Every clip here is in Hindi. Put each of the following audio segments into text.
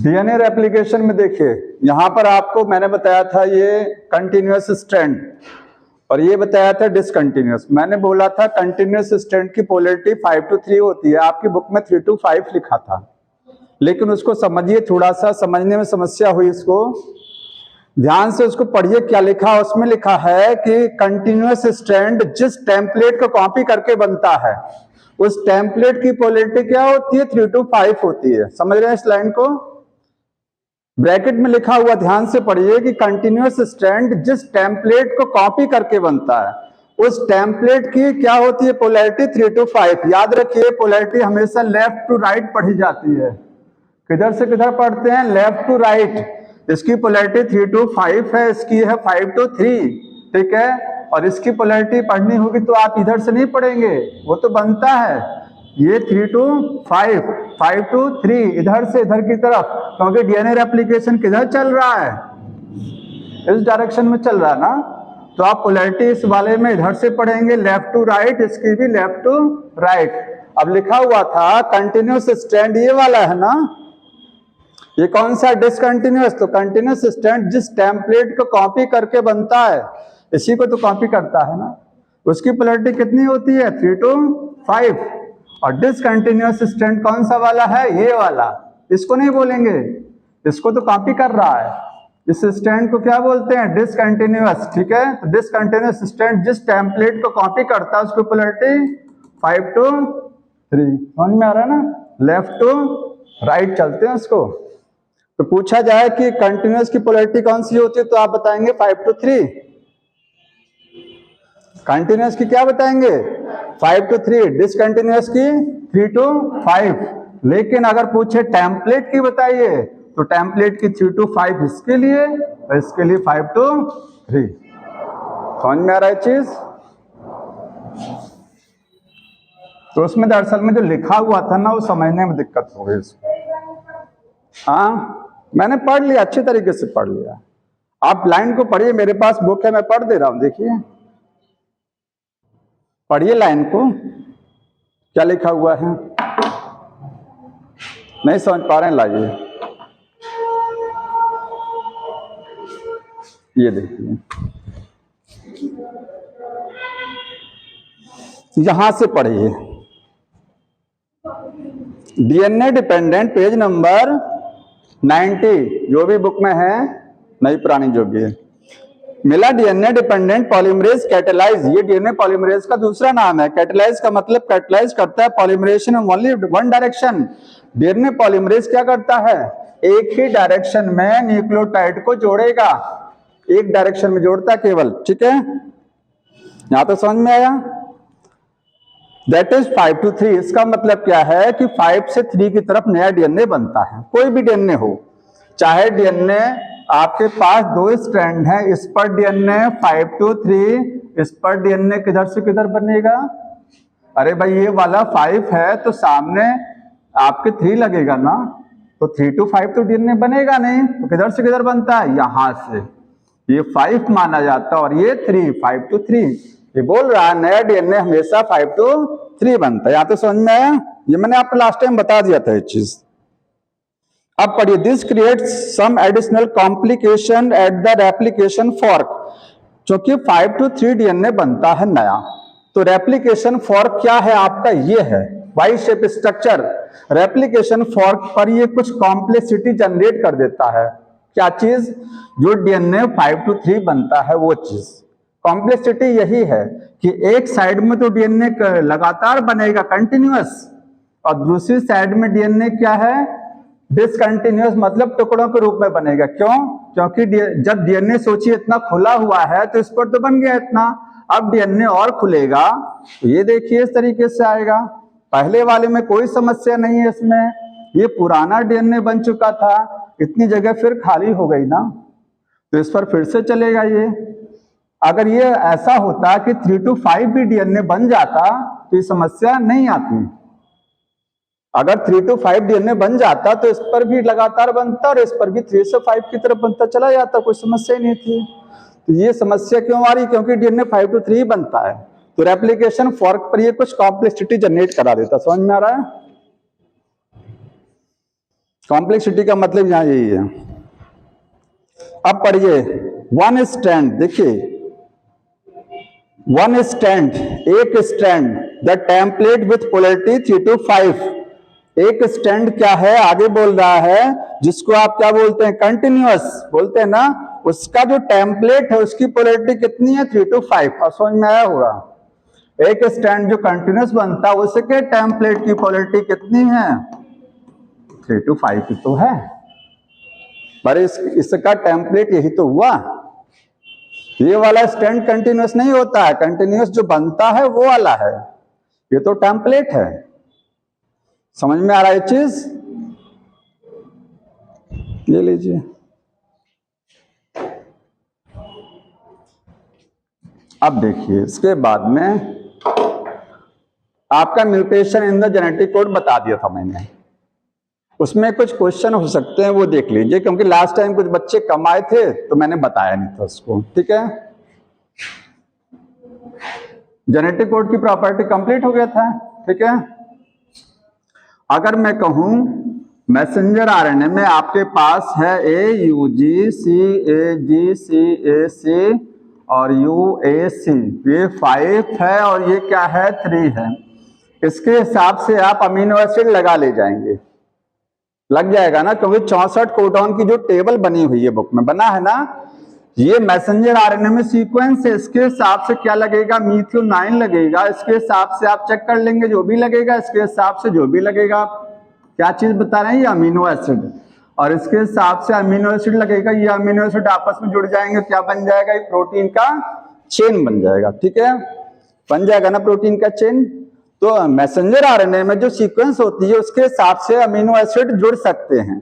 डीएनए रेप्लिकेशन में देखिए, यहां पर आपको मैंने बताया था ये कंटिन्यूअस स्ट्रैंड और ये बताया था डिसकंटिन्यूअस। मैंने बोला था कंटिन्यूअस स्ट्रैंड की पोलैरिटी 5 to 3 होती है, आपकी बुक में 3 to 5 लिखा था, लेकिन उसको समझिए, थोड़ा सा समझने में समस्या हुई। इसको ध्यान से उसको पढ़िए, क्या लिखा। उसमें लिखा है कि कंटिन्यूअस स्ट्रैंड जिस टेम्पलेट को कॉपी करके बनता है उस टेम्पलेट की पोलैरिटी क्या होती है, 3 to 5 होती है। समझ रहे हैं इस लाइन को? ब्रैकेट में लिखा हुआ ध्यान से पढ़िए कि कंटिन्यूअस स्ट्रैंड जिस टेम्पलेट को कॉपी करके बनता है उस टेम्पलेट की क्या होती है, पोलैरिटी 3 to 5। याद रखिए, पोलैरिटी हमेशा लेफ्ट टू राइट पढ़ी जाती है। किधर से किधर पढ़ते हैं, लेफ्ट टू राइट। इसकी पोलैरिटी 3 to 5 है, इसकी है 5 to 3, ठीक है। और इसकी पोलैरिटी पढ़नी होगी तो आप इधर से नहीं पढ़ेंगे, वो तो बनता है ये 3 to 5, 5 to 3, इधर से इधर की तरफ, क्योंकि डीएनए रेप्लिकेशन किधर चल रहा है, इस डायरेक्शन में चल रहा है ना। तो आप पोलैरिटी इस वाले में इधर से पढ़ेंगे, लेफ्ट टू राइट, इसकी भी लेफ्ट टू राइट। अब लिखा हुआ था कंटिन्यूअस स्ट्रैंड, ये वाला है ना, ये कौन सा डिसकंटिन्यूअस। तो कंटिन्यूअस स्ट्रैंड जिस टेम्पलेट को कॉपी करके बनता है, इसी को तो कॉपी करता है ना, उसकी पोलैरिटी कितनी होती है, 3 to 5। और डिसकंटिन्यूअस स्ट्रैंड कौन सा वाला है, ये वाला। इसको नहीं बोलेंगे, इसको तो कॉपी कर रहा है। इस स्ट्रैंड को क्या बोलते हैं, डिसकंटिन्यूअस, ठीक है। तो डिसकंटिन्यूअस स्ट्रैंड जिस टेम्पलेट को कॉपी करता है उसकी पोलैरिटी 5 to 3। समझ में आ रहा है ना, लेफ्ट टू राइट चलते हैं उसको। तो पूछा जाए कि कंटिन्यूअस की पोलैरिटी कौन सी होती है, तो आप बताएंगे 5 to 3। कंटिन्यूअस की क्या बताएंगे, 5 to 3, डिसकंटिन्यूअस की 3 to 5। लेकिन अगर पूछे टेम्पलेट की बताइए, तो टेम्पलेट की 3 to 5 इसके लिए और इसके लिए 5 to 3। समझ में आ रहा है चीज? तो उसमें दरअसल में जो लिखा हुआ था ना, वो समझने में दिक्कत हो गई इसको। हाँ, मैंने पढ़ लिया, अच्छे तरीके से पढ़ लिया। आप लाइन को पढ़िए, मेरे पास बुक है, मैं पढ़ दे रहा हूं, देखिए पढ़िए लाइन को, क्या लिखा हुआ है। नहीं समझ पा रहे हैं, लाइए ये देखिए, यहां से पढ़िए, डीएनए डिपेंडेंट, पेज नंबर 90, जो भी बुक में है, नई पुरानी जो भी है, मिला डीएनए डिपेंडेंट पॉलीमरेज कैटेलाइज। ये डीएनए पॉलीमरेज का दूसरा नाम है। कैटेलाइज का मतलब कैटेलाइज करता है polymerisation in only one direction. DNA polymerase क्या करता है, एक ही डायरेक्शन में न्यूक्लियोटाइड को जोड़ेगा, एक डायरेक्शन में जोड़ता केवल, ठीक है। यहां तो समझ में आया। That is 5 to 3। इसका मतलब क्या है कि 5 से 3 की तरफ नया डीएनए बनता है। कोई भी डीएनए हो, चाहे डीएनए आपके पास 2 स्ट्रैंड है, इस पर डीएनए 5 to 3, इस पर डीएनए किधर से किधर बनेगा। अरे भाई ये वाला 5 है तो सामने आपके 3 लगेगा ना, तो 3 to 5 तो डीएनए बनेगा नहीं, तो किधर से किधर बनता है, यहां से। ये 5 माना जाता है और ये 3, 5 to 3। ये बोल रहा है नया डीएनए हमेशा 5 to 3 बनता है। यहां तो समझ में आया, ये मैंने आपको लास्ट टाइम बता दिया था ये चीज। अब पढ़िए, this creates some additional complication at the replication fork. क्योंकि 5 to 3 डीएनए बनता है नया, तो रेप्लिकेशन फॉर्क क्या है आपका, ये है Y shape structure. Replication fork पर ये कुछ कॉम्प्लेक्सिटी जनरेट कर देता है। क्या चीज, जो डीएनए 5 to 3 बनता है वो चीज। कॉम्प्लेक्सिटी यही है कि एक साइड में तो डीएनए लगातार बनेगा कंटिन्यूअस, और दूसरी साइड में डीएनए क्या है, डिसकंटिन्यूअस, मतलब टुकड़ों के रूप में बनेगा। क्यों, क्योंकि जब डीएनए सोचिए इतना खुला हुआ है तो इस पर तो बन गया इतना, अब डीएनए और खुलेगा, तो ये देखिए इस तरीके से आएगा। पहले वाले में कोई समस्या नहीं है, इसमें ये पुराना डीएनए बन चुका था, इतनी जगह फिर खाली हो गई ना, तो इस पर फिर से चलेगा ये। अगर ये ऐसा होता कि 3 to 5 भी डीएनए बन जाता तो ये समस्या नहीं आती। अगर 3 to 5 डीएनए बन जाता तो इस पर भी लगातार बनता और इस पर भी 3 से 5 की तरफ बनता चला जाता, कोई समस्या ही नहीं थी। तो ये समस्या क्यों आ रही, क्योंकि डीएनए 5 to 3 बनता है, तो रेप्लिकेशन फॉर्क पर ये कुछ कॉम्प्लेक्सिटी जनरेट करा देता। समझ में आ रहा है? कॉम्प्लेक्सिटी का मतलब यहां यही है। अब पढ़िए वन स्ट्रैंड, देखिए वन स्ट्रैंड, एक strand, the template with polarity 3 to 5। एक स्ट्रैंड क्या है, आगे बोल रहा है, जिसको आप क्या बोलते हैं, कंटिन्यूअस बोलते हैं ना, उसका जो टेम्पलेट है उसकी पोलैरिटी कितनी है, 3 to 5। और समझ में आया होगा, एक स्ट्रैंड जो कंटिन्यूअस बनता है उसके टेम्पलेट की पोलैरिटी कितनी है, 3 to 5 ही तो है। पर इसका टेम्पलेट यही तो हुआ। ये वाला स्ट्रैंड कंटिन्यूअस नहीं होता है, कंटिन्यूअस जो बनता है वो वाला है, ये तो टेम्पलेट है। समझ में आ रहा है ये चीज, ये लीजिए। अब देखिए इसके बाद में आपका mutation in the genetic code बता दिया था मैंने, उसमें कुछ क्वेश्चन हो सकते हैं वो देख लीजिए, क्योंकि लास्ट टाइम कुछ बच्चे कम आए थे तो मैंने बताया नहीं था उसको। ठीक है, जेनेटिक कोड की प्रॉपर्टी कंप्लीट हो गया था। ठीक है, अगर मैं कहूं मैसेंजर आरएनए में आपके पास है AUG, CAG, CAC और UAC, ये 5 है और ये क्या है, 3 है। इसके हिसाब से आप अमीनो एसिड लगा ले जाएंगे, लग जाएगा ना, क्योंकि 64 कोडॉन की जो टेबल बनी हुई है बुक में बना है ना, ये मैसेंजर आरएनए में सीक्वेंस है, इसके हिसाब से क्या लगेगा, मीथियोनाइन लगेगा, इसके हिसाब से आप चेक कर लेंगे जो भी लगेगा, इसके हिसाब से जो भी लगेगा। क्या चीज बता रहे हैं, ये अमीनो एसिड, और इसके हिसाब से अमीनो एसिड लगेगा, ये अमीनो एसिड आपस में जुड़ जाएंगे, क्या बन जाएगा, एक प्रोटीन का चेन बन जाएगा। ठीक है, बन जाएगा ना प्रोटीन का चेन। तो मैसेंजर आरएनए में जो सीक्वेंस होती है उसके हिसाब से अमीनो एसिड जुड़ सकते हैं,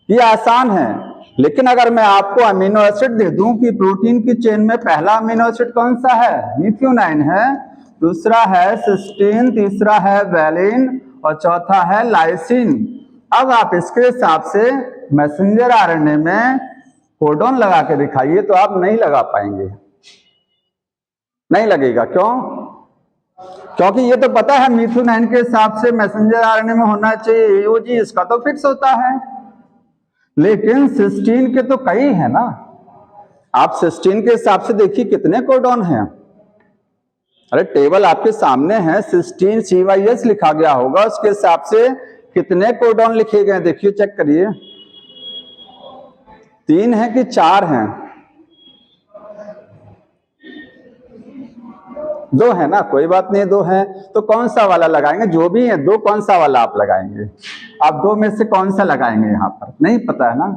ये आसान है। लेकिन अगर मैं आपको अमीनो एसिड दे दूं कि प्रोटीन की चेन में पहला अमीनो एसिड कौन सा है, मीथियोनाइन है, दूसरा है सिस्टीन, तीसरा है वैलिन और चौथा है लाइसिन। अब आप इसके हिसाब से मैसेंजर आरएनए में कोडॉन लगा के दिखाइए तो आप नहीं लगा पाएंगे, नहीं लगेगा। क्यों? क्योंकि ये तो पता है मीथियोनाइन के हिसाब से मैसेंजर आरएनए में होना चाहिए AUG, इसका तो फिक्स होता है। लेकिन सिस्टीन के तो कई है ना, आप सिस्टीन के हिसाब से देखिए कितने कोडॉन हैं। अरे टेबल आपके सामने है, सिस्टीन CYS लिखा गया होगा, उसके हिसाब से कितने कोडॉन लिखे गए देखिए, चेक करिए, 3 है कि 4 हैं, 2 है ना, कोई बात नहीं 2 है, तो कौन सा वाला लगाएंगे, जो भी है 2, कौन सा वाला आप लगाएंगे, आप 2 में से कौन सा लगाएंगे, यहां पर नहीं पता है ना।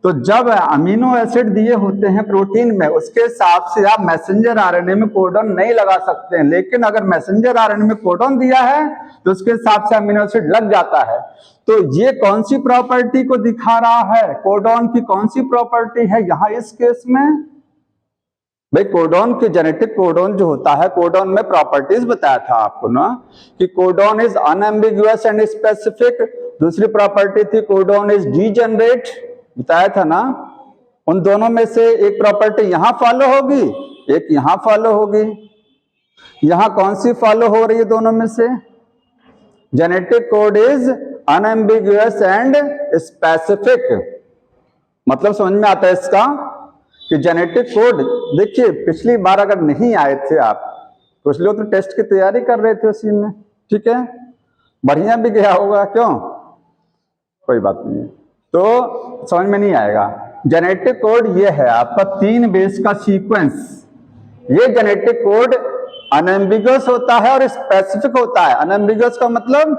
तो जब अमीनो एसिड दिए होते हैं प्रोटीन में, उसके हिसाब से आप मैसेंजर आरएनए में कोडॉन नहीं लगा सकते हैं। लेकिन अगर मैसेंजर आरएनए में कोडॉन दिया है तो उसके हिसाब से अमीनो एसिड लग जाता है। तो ये कौन सी प्रॉपर्टी को दिखा रहा है, कोडॉन की कौन सी प्रॉपर्टी है यहां इस केस में, भाई कोडॉन के जेनेटिक कोडॉन जो होता है, कोडॉन में प्रॉपर्टीज बताया था आपको ना कि codon is unambiguous and specific, दूसरी प्रॉपर्टी थी कोडॉन इज डीजेनरेट, बताया था ना। उन दोनों में से एक प्रॉपर्टी यहां फॉलो होगी, एक यहां फॉलो होगी। यहां कौन सी फॉलो हो रही है दोनों में से, genetic code is unambiguous and specific. मतलब समझ में आता है इसका कि जेनेटिक कोड, देखिए पिछली बार अगर नहीं आए थे आप, कुछ लोग तो टेस्ट की तैयारी कर रहे थे उसी में, ठीक है, बढ़िया भी गया होगा, क्यों, कोई बात नहीं है, तो समझ में नहीं आएगा। जेनेटिक कोड ये है आपका 3 बेस का सीक्वेंस, ये जेनेटिक कोड अनएम्बिगुअस होता है और स्पेसिफिक होता है। अनएम्बिगुअस का मतलब,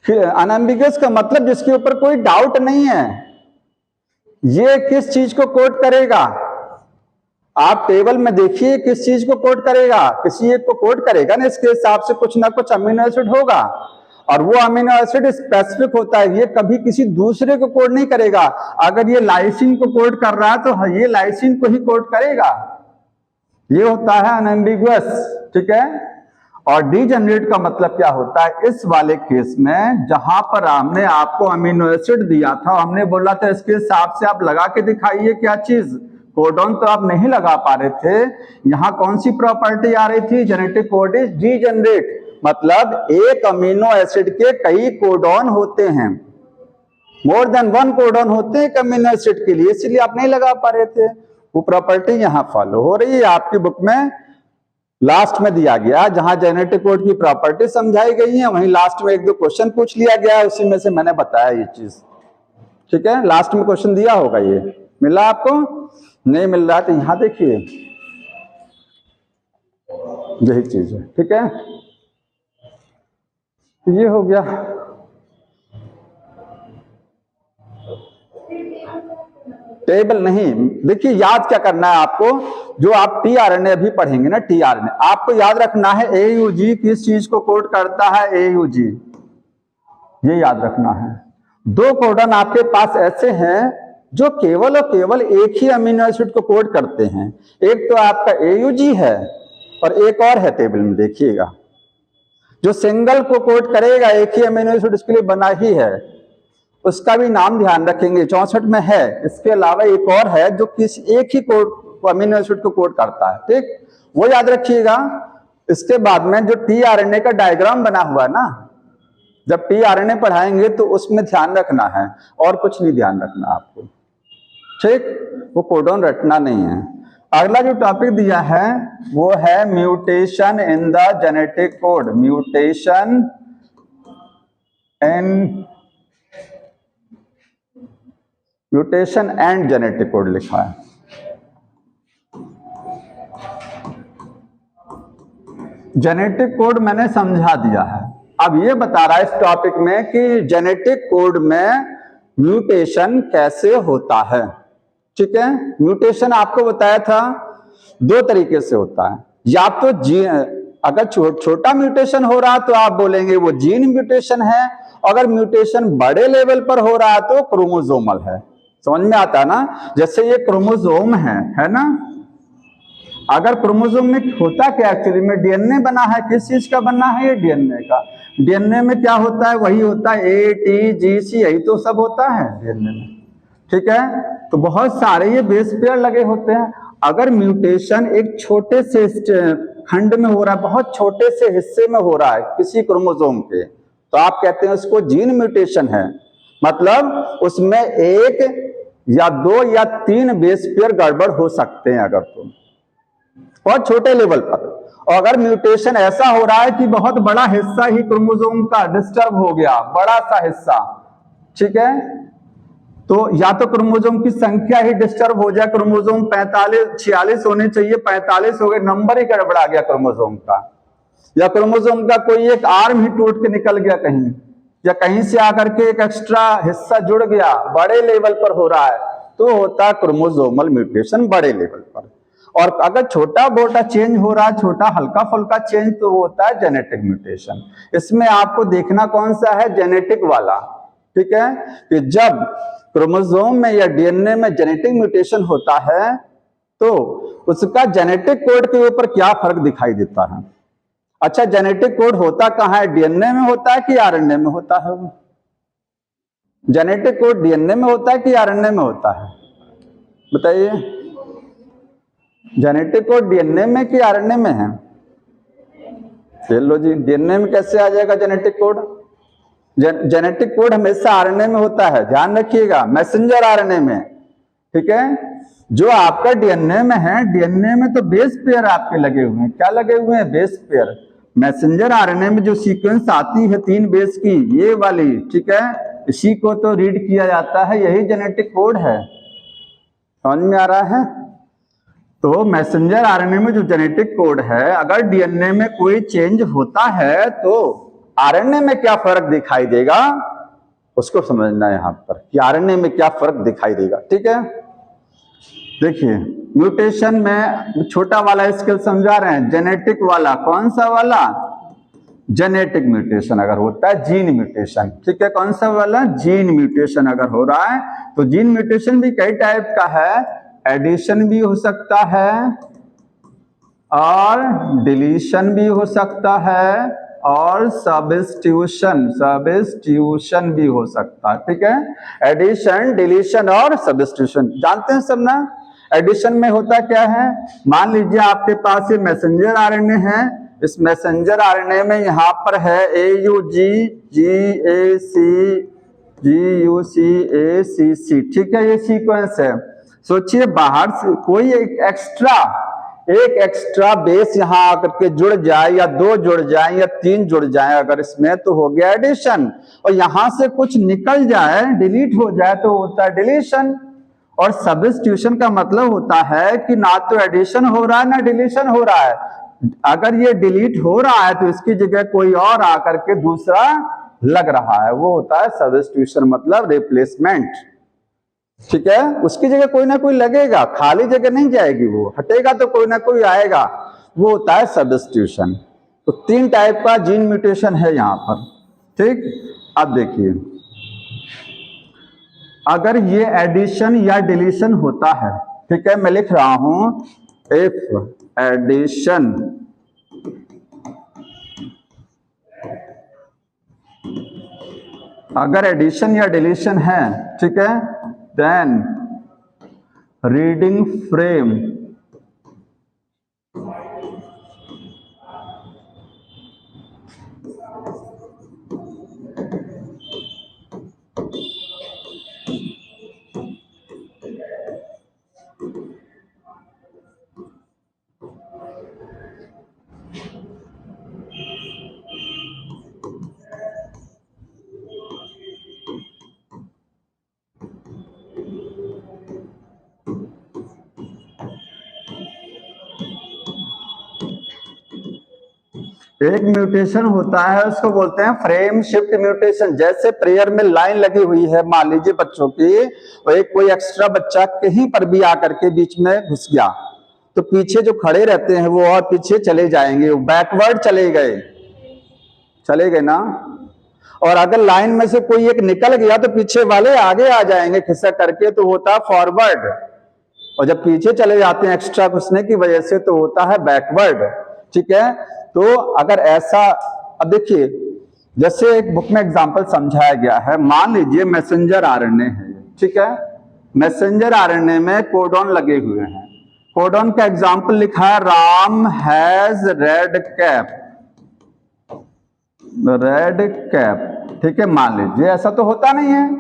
अनएम्बिगुअस का मतलब जिसके ऊपर कोई डाउट नहीं है। ये किस चीज को कोड करेगा, आप टेबल में देखिए किस चीज को कोड करेगा, किसी एक को कोड करेगा ना, इसके हिसाब से कुछ ना कुछ अमीनो एसिड होगा, और वो अमीनो एसिड स्पेसिफिक होता है, ये कभी किसी दूसरे को कोड नहीं करेगा। अगर ये लाइसिन को कोड कर रहा है तो ये लाइसिन को ही कोड करेगा, ये होता है अनएम्बिगुअस, ठीक है। और डीजेनरेट का मतलब क्या होता है, इस वाले केस में जहां पर हमने आपको अमीनो एसिड दिया था, हमने बोला था इसके हिसाब से आप लगा के दिखाइए क्या चीज, कोडॉन तो आप नहीं लगा पा रहे थे, यहां कौन सी प्रॉपर्टी आ रही थी, जेनेटिक कोड इज डीजेनरेट। मतलब एक अमीनो एसिड के कई कोडॉन होते हैं, मोर देन वन कोडॉन होते हैं एक अमीनो एसिड के लिए, इसलिए आप नहीं लगा पा रहे थे। वो प्रॉपर्टी यहां फॉलो हो रही है, आपकी बुक में लास्ट में दिया गया, जहां जेनेटिक कोड की प्रॉपर्टी समझाई गई है, वहीं लास्ट में एक दो क्वेश्चन पूछ लिया गया है, उसी में से मैंने बताया ये चीज। ठीक है, लास्ट में क्वेश्चन दिया होगा, ये मिला आपको? नहीं मिल रहा तो यहां देखिए, यही चीज है। ठीक है, ये हो गया। टेबल नहीं, देखिए याद क्या करना है आपको, जो आप टीआरएनए अभी पढ़ेंगे ना, टीआरएनए आपको याद रखना है एयूजी किस चीज को कोड करता है, एयूजी, ये याद रखना है। दो कोडन आपके पास ऐसे हैं जो केवल और केवल एक ही अमीनो एसिड को कोड करते हैं, एक तो आपका एयूजी है और एक और है, टेबल में देखिएगा, जो सिंगल को कोड करेगा, एक ही अमीनो एसिड इसके लिए बना ही है, उसका भी नाम ध्यान रखेंगे, 64 में है। इसके अलावा एक और है जो किसी एक ही कोड अमीनो एसिड को कोड करता है, ठीक, वो याद रखिएगा। इसके बाद में जो टीआरएनए का डायग्राम बना हुआ है ना, जब टीआरएनए पढ़ाएंगे तो उसमें ध्यान रखना है, और कुछ नहीं ध्यान रखना आपको, ठीक, वो कोडॉन रटना नहीं है। अगला जो टॉपिक दिया है वो है mutation in the genetic code, mutation and genetic code लिखा है। जेनेटिक कोड मैंने समझा दिया है, अब ये बता रहा है इस टॉपिक में कि जेनेटिक कोड में म्यूटेशन कैसे होता है। ठीक है, म्यूटेशन आपको बताया था दो तरीके से होता है, या तो अगर छोटा म्यूटेशन हो रहा तो आप बोलेंगे वो जीन म्यूटेशन है, अगर म्यूटेशन बड़े लेवल पर हो रहा तो क्रोमोसोमल है। समझ में आता है ना, जैसे ये क्रोमोसोम है ना, अगर क्रोमोसोम में होता क्या, एक्चुअली में डीएनए बना है, किस चीज का बना है, ये डीएनए का। डीएनए में क्या होता है, वही होता है ATGC, यही तो सब होता है डीएनए में। ठीक है, तो बहुत सारे ये बेस पेयर लगे होते हैं। अगर म्यूटेशन एक छोटे से खंड में हो रहा है, बहुत छोटे से हिस्से में हो रहा है किसी क्रोमोसोम के, तो आप कहते हैं उसको जीन म्यूटेशन है, मतलब उसमें एक या दो या तीन बेस पेयर गड़बड़ हो सकते हैं अगर तो बहुत छोटे लेवल पर। और अगर म्यूटेशन ऐसा हो रहा है कि बहुत बड़ा हिस्सा ही क्रोमोसोम का डिस्टर्ब हो गया, बड़ा सा हिस्सा, ठीक है, तो या तो क्रोमोसोम की संख्या ही डिस्टर्ब हो जाए, क्रोमोसोम 46 होने चाहिए, 45 हो गए, नंबर ही गड़बड़ा गया क्रोमोसोम का, या क्रोमोसोम का कोई एक आर्म ही टूट के निकल गया कहीं, या कहीं से आकर के एक एक्स्ट्रा हिस्सा जुड़ गया, बड़े लेवल पर हो रहा है, तो होता है क्रोमोसोमल म्यूटेशन बड़े लेवल पर। और अगर छोटा मोटा चेंज हो रहा है, छोटा हल्का फुल्का चेंज, तो वो होता है जेनेटिक म्यूटेशन। इसमें आपको देखना कौन सा है, जेनेटिक वाला। ठीक है, कि जब क्रोमोसोम में या डीएनए में जेनेटिक म्यूटेशन होता है तो उसका जेनेटिक कोड के ऊपर क्या फर्क दिखाई देता है। अच्छा, जेनेटिक कोड होता कहाँ है, डीएनए में होता है कि आरएनए में होता है? जेनेटिक कोड डीएनए में होता है कि आरएनए में होता है, बताइए। जेनेटिक कोड डीएनए में कि आरएनए में है? चलो जी, डीएनए में कैसे आ जाएगा जेनेटिक कोड? जेनेटिक कोड हमेशा आरएनए में होता है, ध्यान रखिएगा, मैसेंजर आरएनए में। ठीक है, जो आपका डीएनए में है, डीएनए में तो बेस पेयर आपके लगे हुए हैं, क्या लगे हुए हैं, बेस पेयर। मैसेंजर आरएनए में जो सीक्वेंस आती है 3 बेस की, ये वाली, ठीक है, इसी को तो रीड किया जाता है, यही जेनेटिक कोड है। समझ में आ रहा है? तो मैसेंजर आरएनए में जो जेनेटिक कोड है, अगर डीएनए में कोई चेंज होता है तो आरएनए में क्या फर्क दिखाई देगा, उसको समझना है यहां पर कि आरएनए में क्या फर्क दिखाई देगा। ठीक है, देखिए म्यूटेशन में छोटा वाला स्केल समझा रहे हैं, जेनेटिक वाला कौन सा वाला, जेनेटिक म्यूटेशन अगर होता है, जीन म्यूटेशन, ठीक है, कौन सा वाला, जीन म्यूटेशन अगर हो रहा है, तो जीन म्यूटेशन भी कई टाइप का है, एडिशन भी हो सकता है और डिलीशन भी हो सकता है और सब्स्टिट्यूशन भी हो सकता है। ठीक है, एडिशन, डिलीशन और सब्स्टिट्यूशन जानते हैं सब ना। एडिशन में होता क्या है, मान लीजिए आपके पास ये मैसेंजर आरएनए है, इस मैसेंजर आरएनए में यहाँ पर है AUG, GAC, GUCACC, ठीक है, ये सीक्वेंस है। सोचिए बाहर से कोई एक एक्स्ट्रा बेस यहाँ आकर के जुड़ जाए, या 2 जुड़ जाए या 3 जुड़ जाए अगर इसमें, तो हो गया एडिशन। और यहां से कुछ निकल जाए, डिलीट हो जाए, तो होता है डिलीशन। और सब्स्टिट्यूशन का मतलब होता है कि ना तो एडिशन हो रहा है ना डिलीशन हो रहा है। अगर ये डिलीट हो रहा है तो इसकी जगह कोई और आकर के दूसरा लग रहा है, वो होता है सब्स्टिट्यूशन, मतलब रिप्लेसमेंट, ठीक है। उसकी जगह कोई ना कोई लगेगा, खाली जगह नहीं जाएगी, वो हटेगा तो कोई ना कोई आएगा, वो होता है सब्स्टिट्यूशन। तो 3 टाइप का जीन म्यूटेशन है यहाँ पर, ठीक। अब देखिए, अगर ये एडिशन या डिलीशन होता है, ठीक है, मैं लिख रहा हूं इफ एडिशन अगर एडिशन या डिलीशन है, ठीक है, देन रीडिंग फ्रेम एक म्यूटेशन होता है, उसको बोलते हैं फ्रेम शिफ्ट म्यूटेशन। जैसे प्रेयर में लाइन लगी हुई है, मान लीजिए बच्चों की, और एक कोई एक्स्ट्रा बच्चा कहीं पर भी आकर के बीच में घुस गया, तो पीछे जो खड़े रहते हैं वो और पीछे चले जाएंगे, वो बैकवर्ड चले गए ना। और अगर लाइन में से कोई एक निकल गया तो पीछे वाले आगे आ जाएंगे खिसक करके, तो होता है फॉरवर्ड। और जब पीछे चले जाते हैं एक्स्ट्रा घुसने की वजह से, तो होता है बैकवर्ड, ठीक है। तो अगर ऐसा, अब देखिए, जैसे एक बुक में एग्जांपल समझाया गया है, मान लीजिए मैसेंजर आरएनए है, ठीक है, मैसेंजर आरएनए में कोडॉन लगे हुए हैं। कोडॉन का एग्जांपल लिखा है राम हैज रेड कैप, ठीक है, मान लीजिए। ऐसा तो होता नहीं है,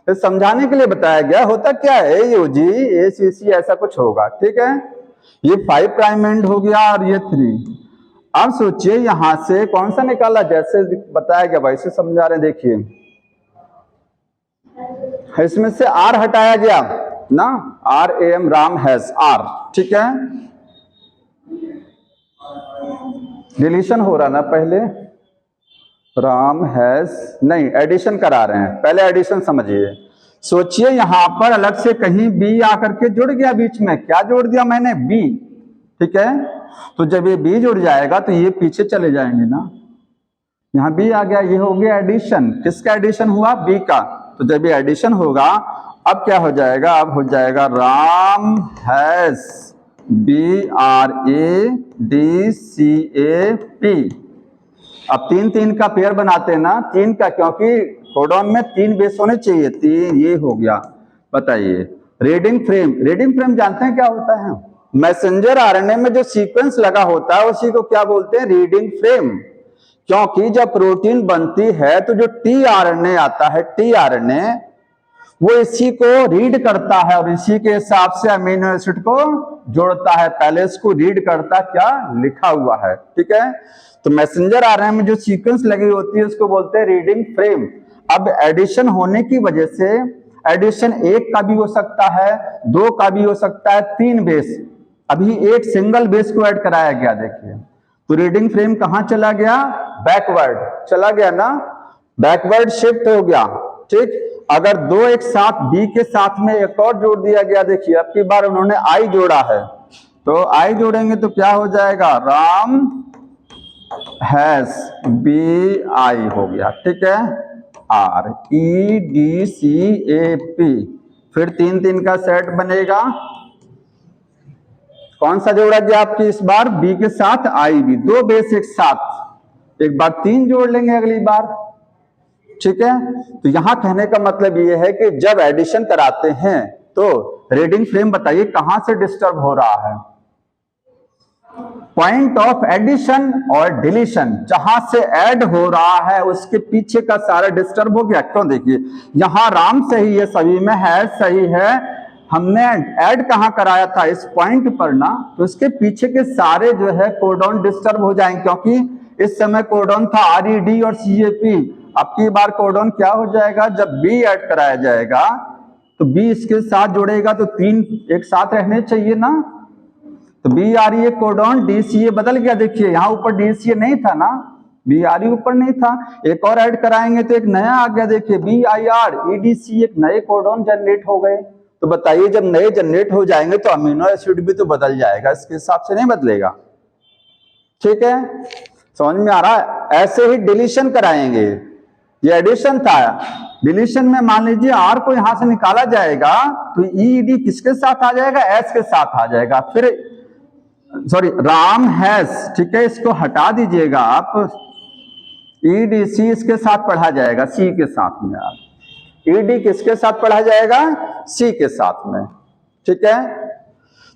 तो समझाने के लिए बताया गया। होता क्या है, AUG ACC ऐसा कुछ होगा, ठीक है। ये 5 प्राइम एंड हो गया और ये 3। अब सोचिए यहां से कौन सा निकाला, जैसे बताया गया वैसे समझा रहे हैं। देखिए, इसमें से R हटाया गया ना, RAM, राम हैज R, ठीक है। डिलीशन हो रहा ना, पहले राम हैज, नहीं एडिशन करा रहे हैं, पहले एडिशन समझिए। सोचिए यहां पर अलग से कहीं B आकर के जुड़ गया बीच में, क्या जोड़ दिया मैंने, B, ठीक है। तो जब ये B जुड़ जाएगा तो ये पीछे चले जाएंगे ना, यहां B आ गया, ये हो गया एडिशन। किसका एडिशन हुआ, B का। तो जब ये एडिशन होगा, अब क्या हो जाएगा, अब हो जाएगा राम हैज BRADCAP। अब 3-3 का पेयर बनाते हैं ना, 3 का, क्योंकि कोडॉन में 3 बेस होने चाहिए, 3, ये हो गया। बताइए, रीडिंग फ्रेम जानते हैं क्या होता है, मैसेंजर आरएनए में जो सीक्वेंस लगा होता है उसी को क्या बोलते हैं, रीडिंग फ्रेम। क्योंकि जब प्रोटीन बनती है तो जो tRNA आता है, tRNA वो इसी को रीड करता है और इसी के हिसाब से अमीनो एसिड को जोड़ता है। पहले इसको रीड करता क्या लिखा हुआ है, ठीक है। तो मैसेंजर आरएनए में जो सीक्वेंस लगी होती है उसको बोलते हैं रीडिंग फ्रेम। अब एडिशन होने की वजह से, एडिशन 1 का भी हो सकता है, 2 का भी हो सकता है, 3 बेस, अभी एक सिंगल बेस को ऐड कराया गया। देखिए, तो रीडिंग फ्रेम कहां चला गया, बैकवर्ड चला गया ना, बैकवर्ड शिफ्ट हो गया, ठीक। अगर 2 एक साथ B के साथ में एक और जोड़ दिया गया, देखिए अब की बार उन्होंने I जोड़ा है, तो I जोड़ेंगे तो क्या हो जाएगा, राम हैज BI हो गया, ठीक है, REDCAP। फिर 3-3 का सेट बनेगा, कौन सा जोड़ा गया आपकी इस बार, B के साथ IB, 2 बेस एक साथ, एक बार 3 जोड़ लेंगे अगली बार, ठीक है। तो यहां कहने का मतलब ये है कि जब एडिशन कराते हैं तो रीडिंग फ्रेम बताइए कहां से डिस्टर्ब हो रहा है, पॉइंट ऑफ एडिशन और डिलीशन, जहां से ऐड हो रहा है उसके पीछे का सारा डिस्टर्ब हो गया। क्यों? देखिए यहां राम सही है, सभी में है सही है, हमने ऐड कहां कराया था? इस पॉइंट पर ना, तो इसके पीछे के सारे जो है कोडॉन डिस्टर्ब हो जाएंगे, क्योंकि इस समय कोडॉन था RED और CAP। अब की बार कोडॉन क्या हो जाएगा? जब B ऐड कराया जाएगा तो B इसके साथ जुड़ेगा तो 3 एक साथ रहने चाहिए ना, तो BRE कोडॉन DCA बदल गया। देखिए यहां ऊपर DCA नहीं था ना, BRE ऊपर नहीं था, एक और ऐड कराएंगे तो एक नया आ गया। देखिए BIR EDC एक नए कोडॉन जनरेट हो गए। तो बताइए जब नए जनरेट हो जाएंगे तो अमीनो एसिड भी तो बदल जाएगा, इसके हिसाब से नहीं बदलेगा। ठीक है, समझ में आ रहा है? ऐसे ही डिलीशन कराएंगे, ये एडिशन था, डिलीशन में मान लीजिए R को यहां से निकाला जाएगा तो ED किसके साथ आ जाएगा? S के साथ आ जाएगा। फिर सॉरी राम हैज, ठीक है, इसको हटा दीजिएगा आप, EDC इसके साथ पढ़ा जाएगा C के साथ में। आप ED किसके साथ पढ़ा जाएगा? C के साथ में। ठीक है,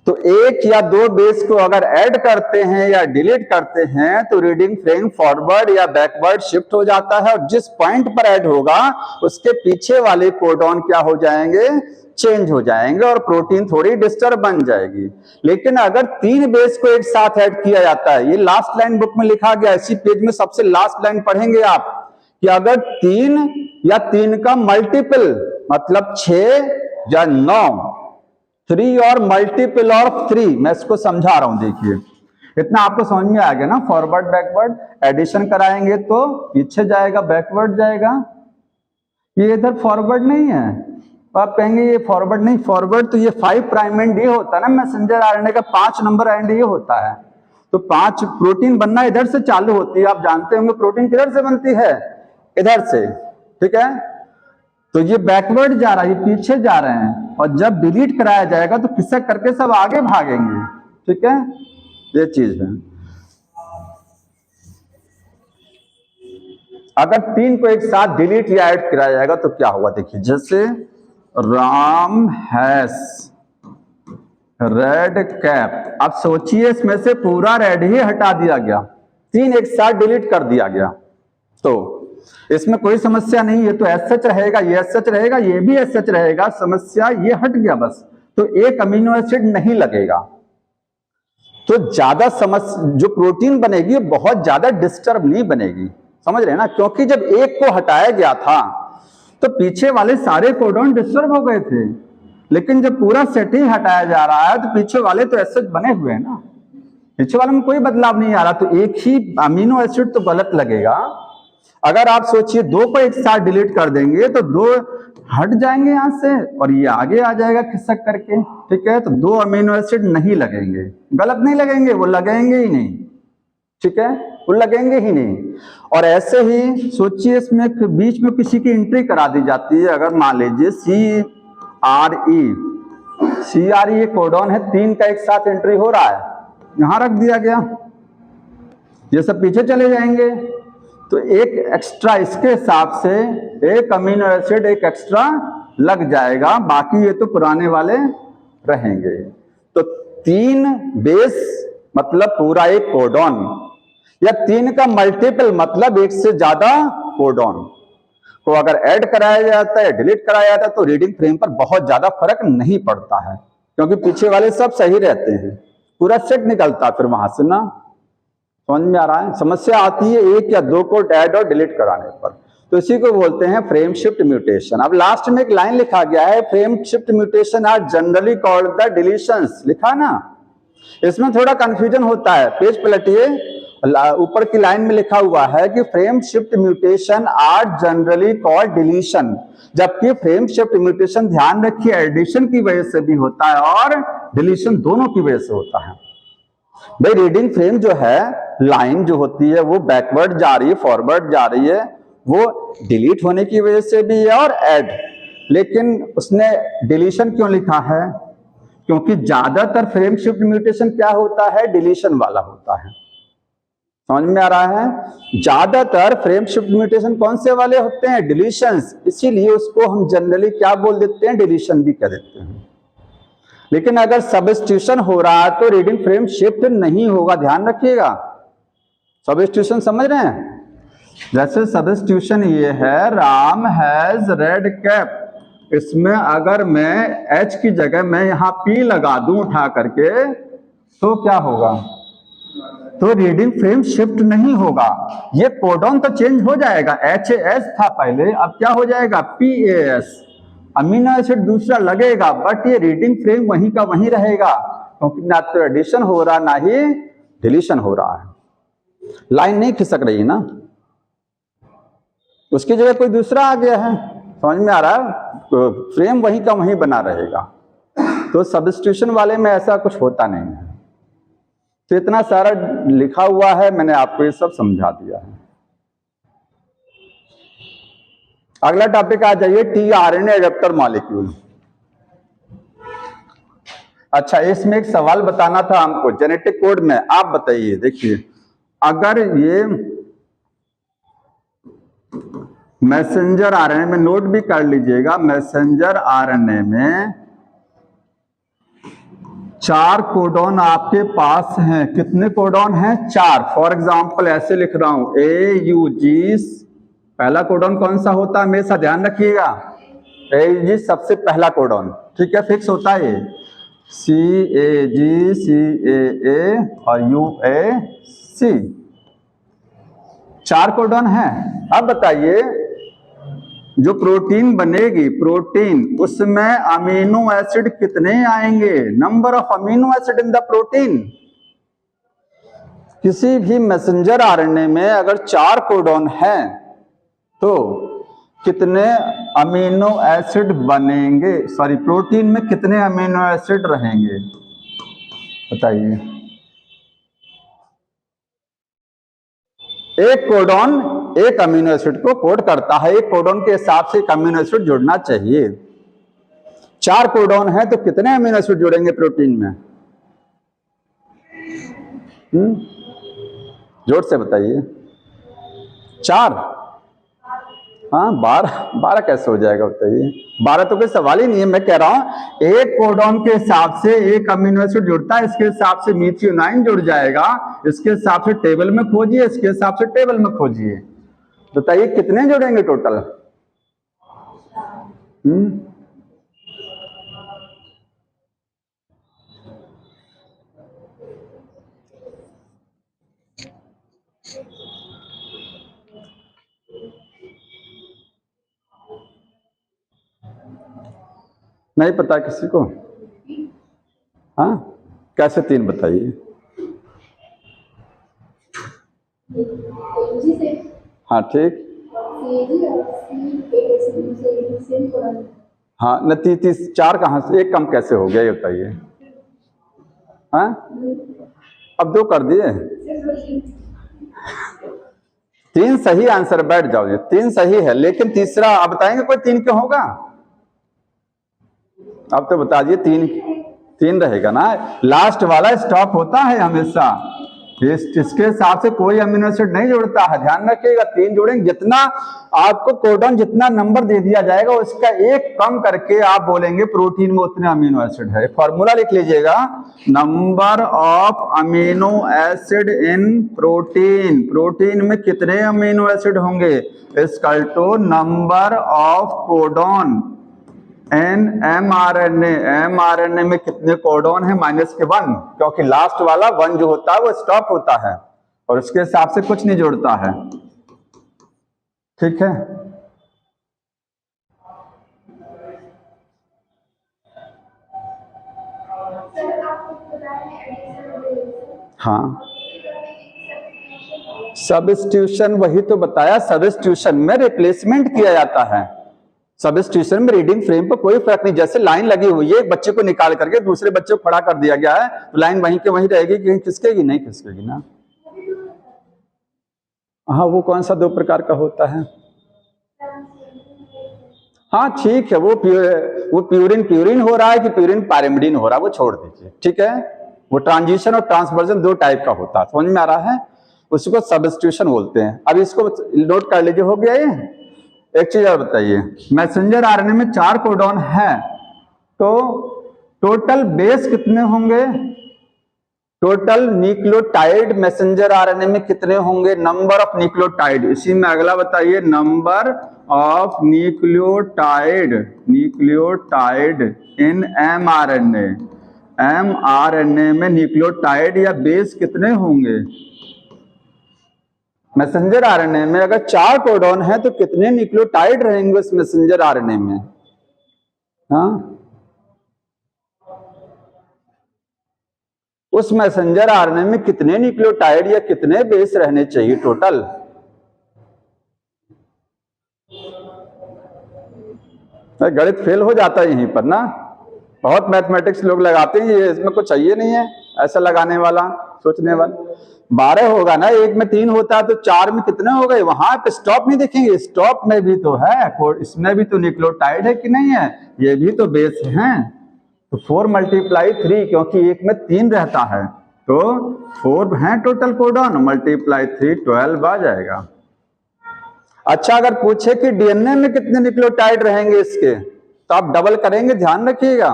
तो एक या दो बेस को अगर ऐड करते हैं या डिलीट करते हैं तो रीडिंग फ्रेम फॉरवर्ड या बैकवर्ड शिफ्ट हो जाता है, और जिस पॉइंट पर ऐड होगा उसके पीछे वाले कोडॉन क्या हो जाएंगे? चेंज हो जाएंगे और प्रोटीन थोड़ी डिस्टर्ब बन जाएगी। लेकिन अगर 3 बेस को एक साथ ऐड किया जाता है, ये लास्ट लाइन बुक में लिखा गया, इसी पेज में सबसे लास्ट लाइन पढ़ेंगे आप, कि अगर 3 या 3 का मल्टीपल मतलब 6 या 9, 3 और मल्टीपल ऑफ 3, मैं इसको समझा रहा हूं। देखिए इतना आपको समझ में आ गया ना? फॉरवर्ड बैकवर्ड एडिशन कराएंगे तो पीछे जाएगा, बैकवर्ड जाएगा। ये इधर फॉरवर्ड नहीं है, आप कहेंगे ये फॉरवर्ड नहीं, फॉरवर्ड तो ये 5 प्राइम एंड ये होता है ना, मैसेंजर RNA का 5 नंबर एंड ये होता है। तो 5 प्रोटीन बनना इधर से चालू होती है। आप जानते होंगे प्रोटीन किधर से बनती है? इधर से। ठीक है, तो ये बैकवर्ड जा रहा है, ये पीछे जा रहे हैं, और जब डिलीट कराया जाएगा तो खिसक करके सब आगे भागेंगे। ठीक है, ये चीज है। अगर 3 को एक साथ डिलीट या ऐड कराया जाएगा तो क्या होगा? देखिए जैसे राम हैज रेड कैप, अब सोचिए इसमें से पूरा रेड ही हटा दिया गया, 3 एक साथ डिलीट कर दिया गया, तो इसमें कोई समस्या नहीं, ये तो एस सच रहेगा, ये एस सच रहेगा, ये भी एस सच रहेगा, समस्या ये हट गया बस। तो एक अमीनो एसिड नहीं लगेगा, तो ज्यादा जो प्रोटीन बनेगी बहुत ज्यादा डिस्टर्ब नहीं बनेगी, समझ रहे हैं ना? क्योंकि जब एक को हटाया गया था तो पीछे वाले सारे कोडॉन डिस्टर्ब हो गए थे, लेकिन जब पूरा सेट ही हटाया जा रहा है तो पीछे वाले तो एस सच बने हुए हैं ना, पीछे वाले में कोई बदलाव नहीं आ रहा, तो एक ही अमीनो एसिड तो गलत लगेगा। अगर आप सोचिए 2 को एक साथ डिलीट कर देंगे तो 2 हट जाएंगे यहां से और ये आगे आ जाएगा खिसक करके। ठीक है, तो 2 अमीनो एसिड नहीं लगेंगे, गलत नहीं लगेंगे, वो लगेंगे ही नहीं। ठीक है, वो लगेंगे ही नहीं। और ऐसे ही सोचिए इसमें बीच में किसी की एंट्री करा दी जाती है, अगर मान लीजिए CRE कोडॉन है, 3 का एक साथ एंट्री हो रहा है, यहां रख दिया गया, ये सब पीछे चले जाएंगे, तो एक एक्स्ट्रा इसके हिसाब से एक अमीनो एसिड एक एक्स्ट्रा लग जाएगा, बाकी ये तो पुराने वाले रहेंगे। तो 3 बेस मतलब पूरा एक कोडॉन, या 3 का मल्टीपल मतलब एक से ज्यादा कोडॉन को अगर ऐड कराया जाता है, डिलीट कराया जाता है, तो रीडिंग फ्रेम पर बहुत ज्यादा फर्क नहीं पड़ता है, क्योंकि पीछे वाले सब सही रहते हैं, पूरा सेट निकलता फिर वहां से ना। समझ में आ रहा है? समस्या आती है 1 या 2 को ऐड और डिलीट कराने पर, तो इसी को बोलते हैं फ्रेम शिफ्ट म्यूटेशन। अब लास्ट में एक लाइन लिखा गया है, frame shift mutation are generally called the deletions, लिखा ना, इसमें थोड़ा कंफ्यूजन होता है, पेज पलटिए, ऊपर की लाइन में लिखा हुआ है कि frame shift mutation are generally called deletion, जबकि फ्रेम शिफ्ट म्यूटेशन ध्यान रखिए एडिशन की वजह से भी होता है और डिलीशन दोनों की वजह से होता है। भाई रीडिंग फ्रेम जो है, लाइन जो होती है वो बैकवर्ड जा रही है, फॉरवर्ड जा रही है, वो डिलीट होने की वजह से भी है और ऐड, लेकिन उसने डिलीशन क्यों लिखा है? क्योंकि ज्यादातर फ्रेम शिफ्ट म्यूटेशन क्या होता है? डिलीशन वाला होता है। समझ में आ रहा है? ज्यादातर फ्रेम शिफ्ट म्यूटेशन कौन से वाले होते हैं? डिलीशंस, इसीलिए उसको हम जनरली क्या बोल देते हैं? डिलीशन भी कह देते हैं। लेकिन अगर सब्स्टिट्यूशन हो रहा है तो रीडिंग फ्रेम शिफ्ट नहीं होगा, ध्यान रखिएगा। सब्स्टिट्यूशन समझ रहे हैं? जैसे सब्स्टिट्यूशन ये है, राम हैज रेड कैप, इसमें अगर मैं H की जगह मैं यहां P लगा दूं उठा करके, तो क्या होगा? तो रीडिंग फ्रेम शिफ्ट नहीं होगा। ये कोडॉन तो चेंज हो जाएगा, HAS था पहले, अब क्या हो जाएगा? PAS। अमीनो एसिड दूसरा लगेगा, बट ये रीडिंग फ्रेम वहीं का वहीं रहेगा, क्योंकि ना तो एडिशन हो रहा ना ही डिलीशन हो रहा है। लाइन नहीं खिसक रही ना, उसकी जगह कोई दूसरा आ गया है। समझ में आ रहा है? तो फ्रेम वहीं का वहीं बना रहेगा। तो सब्स्टिट्यूशन वाले में ऐसा कुछ होता नहीं है। तो इतना सारा लिखा हुआ है, मैंने आपको ये सब समझा दिया है। अगला टॉपिक आ जाइए, टीआरएनए एडेप्टर मॉलिक्यूल। अच्छा, इसमें एक सवाल बताना था हमको जेनेटिक कोड में। आप बताइए, देखिए अगर ये मैसेंजर आरएनए में, नोट भी कर लीजिएगा, मैसेंजर आरएनए में 4 कोडॉन आपके पास हैं। कितने कोडॉन हैं? 4। फॉर एग्जाम्पल ऐसे लिख रहा हूं, AUG, पहला कोडॉन कौन सा होता है हमेशा ध्यान रखिएगा, AUG सबसे पहला कोडॉन, ठीक है, फिक्स होता है ये। CAG, CAA और UAC, 4 कोडॉन हैं। अब बताइए, जो प्रोटीन बनेगी, प्रोटीन, उसमें अमीनो एसिड कितने आएंगे? Number of amino acid in the protein. किसी भी मैसेंजर आरएनए में अगर 4 कोडॉन हैं तो कितने अमीनो एसिड बनेंगे? सॉरी, प्रोटीन में कितने अमीनो एसिड रहेंगे बताइए। एक कोडॉन एक अमीनो एसिड को कोड करता है, एक कोडॉन के हिसाब से एक अमीनो एसिड जुड़ना चाहिए। 4 कोडॉन है तो कितने अमीनो एसिड जुड़ेंगे प्रोटीन में? जोर से बताइए। 4? हाँ, 12 कैसे हो जाएगा बताइए? 12 तो कोई सवाल ही नहीं है। मैं कह रहा हूं एक कोडॉन के हिसाब से एक अमीनो एसिड जुड़ता है, इसके हिसाब से मीथियोनाइन जुड़ जाएगा, इसके हिसाब से टेबल में खोजिए, इसके हिसाब से टेबल में खोजिए, बताइए कितने जुड़ेंगे टोटल? नहीं पता किसी को? हाँ, कैसे 3 बताइए? हाँ ठीक, हाँ न 4 कहां से? एक कम कैसे हो गया ये बताइए? हाँ, अब 2 कर दिए। 3 सही आंसर, बैठ जाओ, ये 3 सही है, लेकिन तीसरा आप बताएंगे कोई 3 क्यों होगा? अब तो बता दिए 3 रहेगा ना, लास्ट वाला स्टॉप होता है हमेशा, इसके हिसाब से कोई अमीनो एसिड नहीं जुड़ता है, ध्यान रखिएगा। 3 जुड़ेंगे, जितना आपको कोडॉन जितना नंबर दे दिया जाएगा उसका 1 कम करके आप बोलेंगे प्रोटीन में उतने अमीनो एसिड है। फॉर्मूला लिख लीजिएगा, number of amino acid in protein, protein में कितने अमीनो एसिड होंगे, equal to number of codon in mRNA, mRNA में कितने कोडॉन है -1, क्योंकि लास्ट वाला 1 जो होता है वो स्टॉप होता है और उसके हिसाब से कुछ नहीं जोड़ता है, ठीक है। हाँ, सब्स्टिट्यूशन वही तो बताया, सब्स्टिट्यूशन में रिप्लेसमेंट किया जाता है। सब्स्टिट्यूशन में रीडिंग फ्रेम पर कोई फर्क नहीं, जैसे लाइन लगी हुई है, एक बच्चे को निकाल करके दूसरे बच्चे को खड़ा कर दिया गया है तो लाइन वहीं के वहीं रहेगी, कहीं खिसकेगी नहीं? खिसकेगी ना। हाँ, वो कौन सा 2 प्रकार का होता है? हाँ ठीक है, वो प्यूरिन हो रहा है कि प्यूरिन पायरिमिडीन हो रहा है, वो छोड़ दीजिए, ठीक है। वो ट्रांजिशन और ट्रांसवर्जन 2 टाइप का होता है, समझ में आ रहा है, उसको सब्स्टिट्यूशन बोलते हैं। अब इसको नोट कर लीजिए, हो गया ये। एक चीज और बताइए, मैसेंजर आरएनए में 4 कोडॉन है तो टोटल बेस कितने होंगे, टोटल न्यूक्लियोटाइड मैसेंजर आरएनए में कितने होंगे, नंबर ऑफ न्यूक्लियोटाइड। इसी में अगला बताइए, number of nucleotide in mRNA, mRNA में न्यूक्लियोटाइड या बेस कितने होंगे। मैसेंजर आरएनए में अगर 4 कोडॉन है तो कितने न्यूक्लियोटाइड रहेंगे उस मैसेंजर आरएनए में। हाँ, उस मैसेंजर आरएनए में कितने न्यूक्लियोटाइड या कितने बेस रहने चाहिए टोटल। गणित फेल हो जाता है यहीं पर ना, बहुत मैथमेटिक्स लोग लगाते हैं, ये इसमें कुछ चाहिए नहीं है ऐसा लगाने वाला, सोचने वाला। 12 होगा ना, एक में 3 होता है तो 4 में कितने हो गए। वहां पे स्टॉप नहीं देखेंगे, स्टॉप में भी तो है, इसमें भी तो न्यूक्लियोटाइड है कि नहीं है, ये भी तो बेस है। तो 4 × 3, क्योंकि एक में 3 रहता है तो 4 है टोटल कोडॉन, मल्टीप्लाई 3 12 आ जाएगा। अच्छा, अगर पूछे कि डीएनए में कितने न्यूक्लियोटाइड रहेंगे इसके, तो आप डबल करेंगे, ध्यान रखिएगा।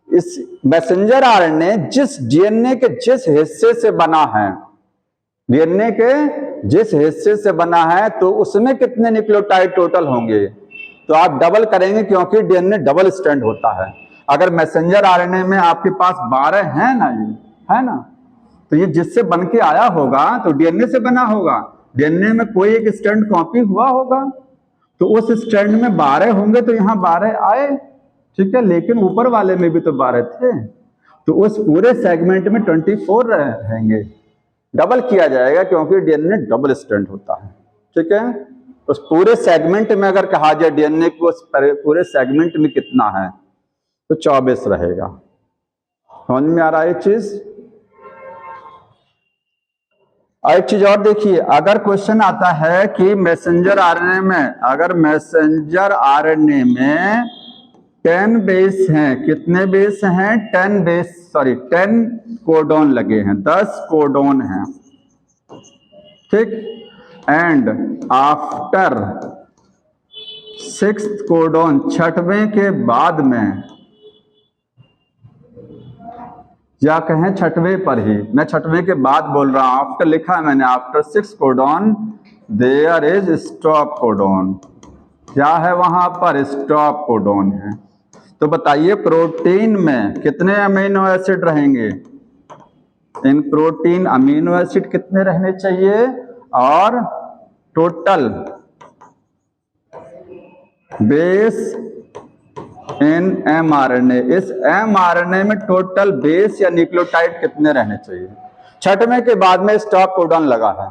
इस मैसेंजर आरएनए जिस डीएनए के जिस हिस्से से बना है, डीएनए के जिस हिस्से से बना है तो उसमें कितने न्यूक्लियोटाइड टोटल होंगे, तो आप डबल करेंगे क्योंकि डीएनए डबल स्ट्रैंड होता है। अगर मैसेंजर आरएनए में आपके पास 12 है ना, ये है ना, तो ये जिससे बन के आया होगा तो डीएनए से बना होगा, डीएनए में कोई एक स्ट्रैंड कॉपी हुआ होगा तो उस स्ट्रैंड में 12 होंगे तो यहाँ 12 आए, ठीक है, लेकिन ऊपर वाले में भी तो 12 थे, तो उस पूरे सेगमेंट में 24 रहेंगे। डबल किया जाएगा क्योंकि डीएनए डबल स्ट्रैंड होता है, ठीक है। उस पूरे सेगमेंट में अगर कहा जाए डीएनए को उस पूरे सेगमेंट में कितना है तो 24 रहेगा। समझ में आ रहा है ये चीज। एक चीज और देखिए, अगर क्वेश्चन आता है कि मैसेंजर आरएनए में, अगर मैसेंजर आरएनए में 10 बेस हैं, कितने बेस हैं, 10 कोडॉन लगे हैं, 10 कोडॉन हैं, ठीक, एंड आफ्टर 6th कोडॉन, 6वें के बाद में, या कहें 6वें पर ही, मैं 6वें के बाद बोल रहा हूं, आफ्टर लिखा है मैंने, after 6 codon there is stop codon, क्या है वहां पर, स्टॉप कोडॉन है। तो बताइए प्रोटीन में कितने अमीनो एसिड रहेंगे, इन प्रोटीन अमीनो एसिड कितने रहने चाहिए, और टोटल बेस इन एमआरएनए, इस एमआरएनए में टोटल बेस या न्यूक्लियोटाइड कितने रहने चाहिए। 6वें के बाद में स्टॉप कोडॉन लगा है,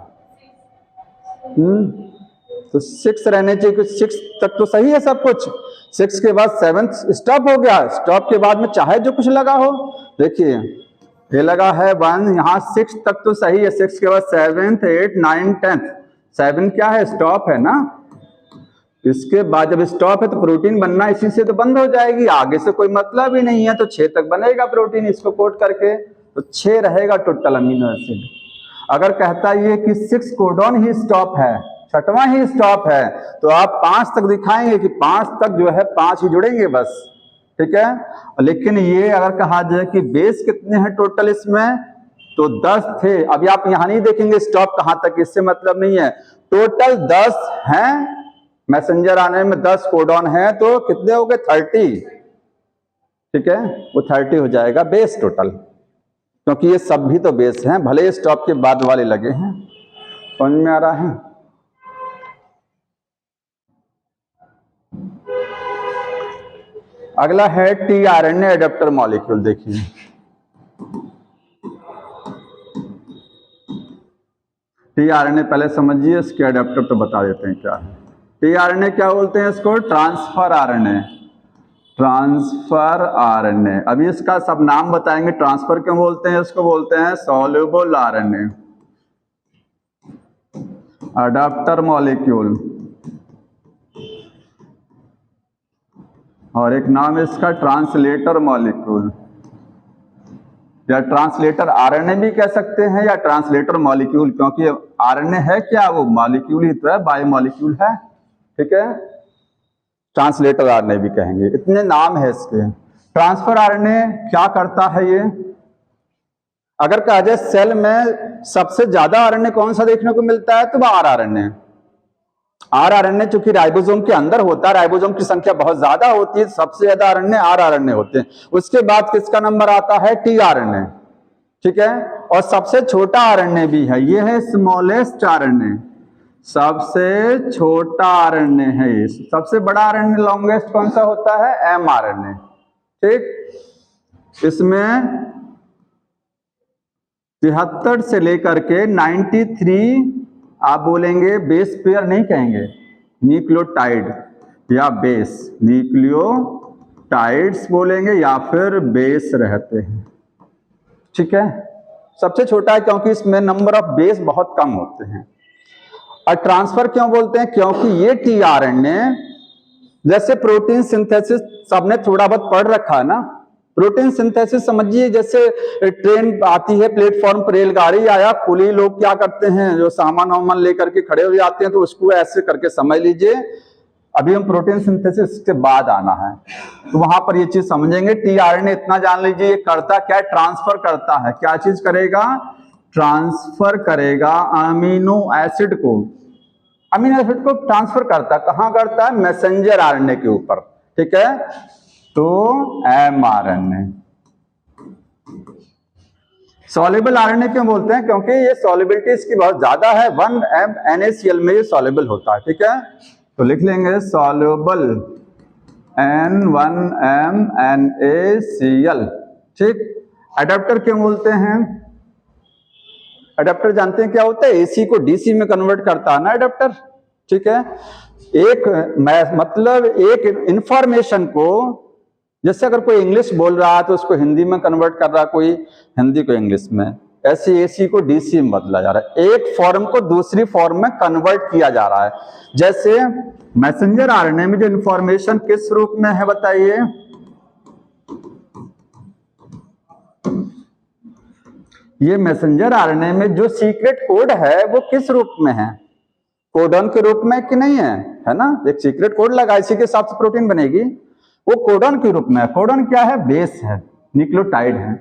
तो 6 रहने चाहिए, कुछ 6 तक तो सही है सब कुछ, 6 के बाद 7th स्टॉप हो गया, स्टॉप के बाद में चाहे जो कुछ लगा हो, देखिए ये लगा है 1, यहाँ 6 तक तो सही है, 6 के बाद 7th 8th 9th 10th, 7 क्या है, स्टॉप है ना। इसके बाद जब स्टॉप है तो प्रोटीन बनना इसी से तो बंद हो जाएगी, आगे से कोई मतलब ही नहीं है, तो 6 तक बनेगा प्रोटीन, इसको कोट करके, तो 6 रहेगा टोटल अमीनो एसिड। अगर कहता ये कि 6 कोडॉन ही स्टॉप है, 6वां ही स्टॉप है, तो आप 5 तक दिखाएंगे कि 5 तक जो है 5 ही जुड़ेंगे बस, ठीक है। लेकिन ये अगर कहा जाए कि बेस कितने हैं टोटल इसमें, तो 10 थे। अभी आप यहां नहीं देखेंगे स्टॉप कहां तक, इससे मतलब नहीं है, टोटल 10 हैं, मैसेंजर आने में 10 कोडॉन है, तो कितने हो गए 30, ठीक है, वो 30 हो जाएगा बेस टोटल, क्योंकि ये सब भी तो बेस हैं, भले स्टॉप के बाद वाले लगे हैं। समझ में आ रहा है। अगला है टीआरएनए एडेप्टर मॉलिक्यूल। देखिए टीआरएनए पहले समझिए, इसके एडेप्टर तो बता देते हैं क्या है। टीआरएनए क्या बोलते हैं इसको, ट्रांसफर आरएनए, ट्रांसफर आरएनए। अभी इसका सब नाम बताएंगे, ट्रांसफर क्यों बोलते हैं इसको, बोलते हैं सॉल्युबल आरएनए, अडेप्टर मॉलिक्यूल, और एक नाम है इसका ट्रांसलेटर मॉलिक्यूल, या ट्रांसलेटर आरएनए भी कह सकते हैं, या ट्रांसलेटर मॉलिक्यूल, क्योंकि आरएनए है क्या, वो मॉलिक्यूल ही तो है, बायोमॉलिक्यूल है, ठीक है। ट्रांसलेटर आरएनए भी कहेंगे, इतने नाम है इसके। ट्रांसफर आरएनए क्या करता है ये? अगर कहा जाए सेल में सबसे ज्यादा आरएनए कौन सा देखने को मिलता है, तो वह आरआरएनए। आरआरएनए चूंकि राइबोसोम के अंदर होता है, राइबोसोम की संख्या बहुत ज्यादा होती है, सबसे ज्यादा आरएनए आरआरएनए होते हैं। उसके बाद किसका नंबर आता है? टीआरएनए, ठीक है। और सबसे छोटा आरएनए भी है, ये है स्मॉलेस्ट आरएनए, सबसे छोटा आरएनए है ये। सबसे बड़ा आरएनए लॉन्गेस्ट कौन सा होता है? एमआरएनए, ठीक। इसमें 73 से लेकर के 93 आप बोलेंगे, बेस पेयर नहीं कहेंगे, न्यूक्लियोटाइड या बेस, न्यूक्लियोटाइड्स बोलेंगे या फिर बेस रहते हैं, ठीक है। सबसे छोटा है क्योंकि इसमें नंबर ऑफ बेस बहुत कम होते हैं। और ट्रांसफर क्यों बोलते हैं? क्योंकि ये टीआरएनए, जैसे प्रोटीन सिंथेसिस सबने थोड़ा बहुत पढ़ रखा है ना, प्रोटीन सिंथेसिस समझिए जैसे ट्रेन आती है, प्लेटफॉर्म पर रेलगाड़ी आया, कुली लोग क्या करते हैं, जो सामान वामान लेकर के खड़े हो जाते हैं, तो उसको ऐसे करके समझ लीजिए। अभी हम प्रोटीन सिंथेसिस के बाद आना है, तो वहां पर ये चीज समझेंगे। टीआरएनए इतना जान लीजिए, ये करता क्या है? ट्रांसफर करता है। क्या चीज करेगा? ट्रांसफर करेगा अमीनो एसिड को। अमीनो एसिड को ट्रांसफर करता, कहां करता है? मैसेंजर आरएनए के ऊपर, ठीक है। तो एमआरएनए। सॉल्युबल आरएनए क्यों बोलते हैं? क्योंकि ये सॉल्युबिलिटी इसकी बहुत ज्यादा है, 1 NaCl में ये सॉल्युबल होता है, ठीक है। तो लिख लेंगे सॉल्युबल N1M NaCl, ठीक। एडाप्टर क्यों बोलते हैं? एडाप्टर जानते हैं क्या होता है? एसी को डीसी में कन्वर्ट करता है ना एडाप्टर, ठीक है। मतलब एक इंफॉर्मेशन को, जैसे अगर कोई इंग्लिश बोल रहा है तो उसको हिंदी में कन्वर्ट कर रहा है, कोई हिंदी को इंग्लिश में, ऐसे एसी को डीसी में बदला जा रहा है, एक फॉर्म को दूसरी फॉर्म में कन्वर्ट किया जा रहा है। जैसे मैसेंजर आरएनए में जो इंफॉर्मेशन किस रूप में है बताइए? ये मैसेंजर आरएनए में जो सीक्रेट कोड है वो किस रूप में है? कोडॉन के रूप में कि नहीं है ना? एक सीक्रेट कोड लगा, इसी के हिसाब से प्रोटीन बनेगी, वो कोडॉन के रूप में है। कोडॉन क्या है? बेस है, न्यूक्लियोटाइड है।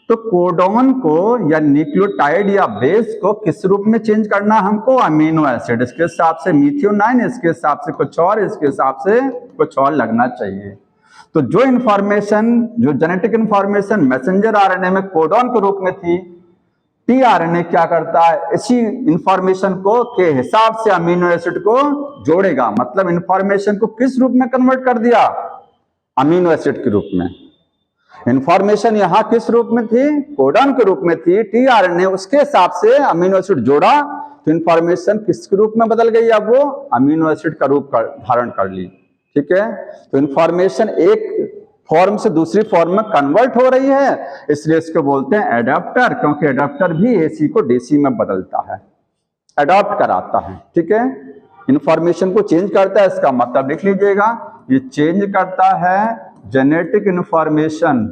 तो कोडॉन को या न्यूक्लियोटाइड या बेस को किस रूप में चेंज करना हमको? Amino acid. इसके हिसाब से मिथ्योनाइन, इसके हिसाब से कुछ और, इसके हिसाब से कुछ और लगना चाहिए। तो जो इंफॉर्मेशन, जो जेनेटिक इंफॉर्मेशन मैसेंजर आरएनए में कोडॉन के रूप में थी, टीआरएनए क्या करता है? इसी इंफॉर्मेशन को के हिसाब से अमीनो एसिड को जोड़ेगा। मतलब इंफॉर्मेशन को किस रूप में कन्वर्ट कर दिया? अमीनो एसिड के रूप में। इंफॉर्मेशन यहां किस रूप में थी? कोडॉन के रूप में थी। टीआरएनए उसके हिसाब से अमीनो एसिड जोड़ा, तो इंफॉर्मेशन किस रूप में बदल गई? अब वो अमीनो एसिड का रूप धारण कर ली, ठीक है। तो इंफॉर्मेशन एक फॉर्म से दूसरी फॉर्म में कन्वर्ट हो रही है, इसलिए इसको बोलते हैं एडाप्टर, क्योंकि एडाप्टर भी एसी को डीसी में बदलता है, अडॉप्ट कराता है, ठीक है। इंफॉर्मेशन को चेंज करता है, इसका मतलब लिख लीजिएगा, ये चेंज करता है जेनेटिक इंफॉर्मेशन,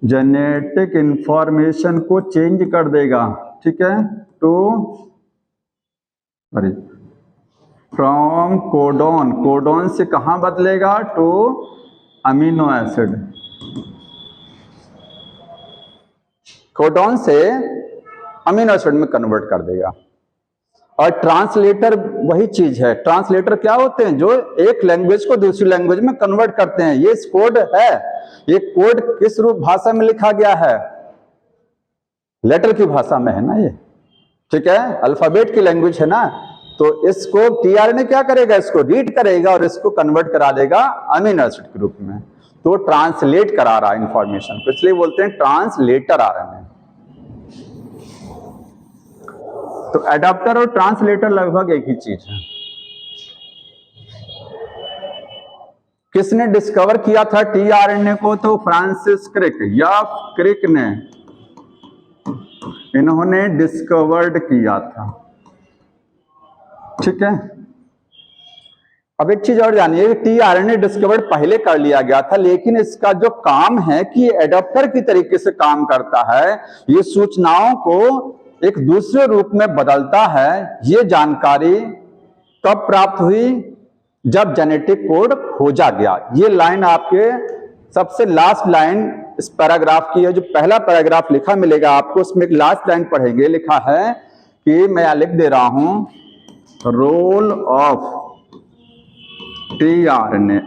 जेनेटिक इंफॉर्मेशन को चेंज कर देगा, ठीक है। टू फ्रॉम कोडॉन, कोडॉन से कहां बदलेगा? टू अमीनो एसिड, कोडॉन से अमीनो एसिड में कन्वर्ट कर देगा। और ट्रांसलेटर वही चीज है। ट्रांसलेटर क्या होते हैं? जो एक लैंग्वेज को दूसरी लैंग्वेज में कन्वर्ट करते हैं। ये कोड है, ये कोड किस रूप भाषा में लिखा गया है? लेटर की भाषा में है ना ये, ठीक है, अल्फाबेट की लैंग्वेज है ना। तो इसको टीआरएनए क्या करेगा? इसको रीड करेगा और इसको कन्वर्ट करा देगा अमीनो एसिड के रूप में। तो ट्रांसलेट करा रहा है इंफॉर्मेशन को, इसलिए बोलते हैं ट्रांसलेटर आरएनए। तो एडाप्टर और ट्रांसलेटर लगभग एक ही चीज है। किसने डिस्कवर किया था टीआरएनए को? तो फ्रांसिस क्रिक या क्रिक ने, इन्होंने डिस्कवर्ड किया था, ठीक है। अब एक चीज और जानिए, टीआरएनए डिस्कवर्ड पहले कर लिया गया था, लेकिन इसका जो काम है कि एडाप्टर की तरीके से काम करता है, ये सूचनाओं को एक दूसरे रूप में बदलता है। ये जानकारी कब प्राप्त हुई? जब जेनेटिक कोड खोजा गया। ये लाइन आपके सबसे लास्ट लाइन इस पैराग्राफ की है, जो पहला पैराग्राफ लिखा मिलेगा आपको, उसमें एक लास्ट लाइन पढ़ेंगे, लिखा है कि मैं यहां लिख दे रहा हूं रोल ऑफ टीआरएनए।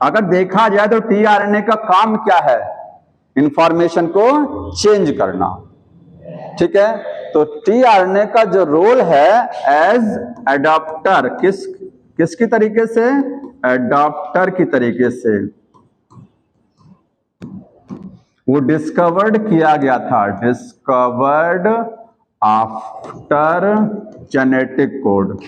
अगर देखा जाए तो टीआरएनए का काम क्या है? इंफॉर्मेशन को चेंज करना, ठीक है। तो टीआरएनए का जो रोल है एज एडाप्टर, किसकी तरीके से? एडाप्टर की तरीके से वो डिस्कवर्ड किया गया था, डिस्कवर्ड आफ्टर जेनेटिक कोड।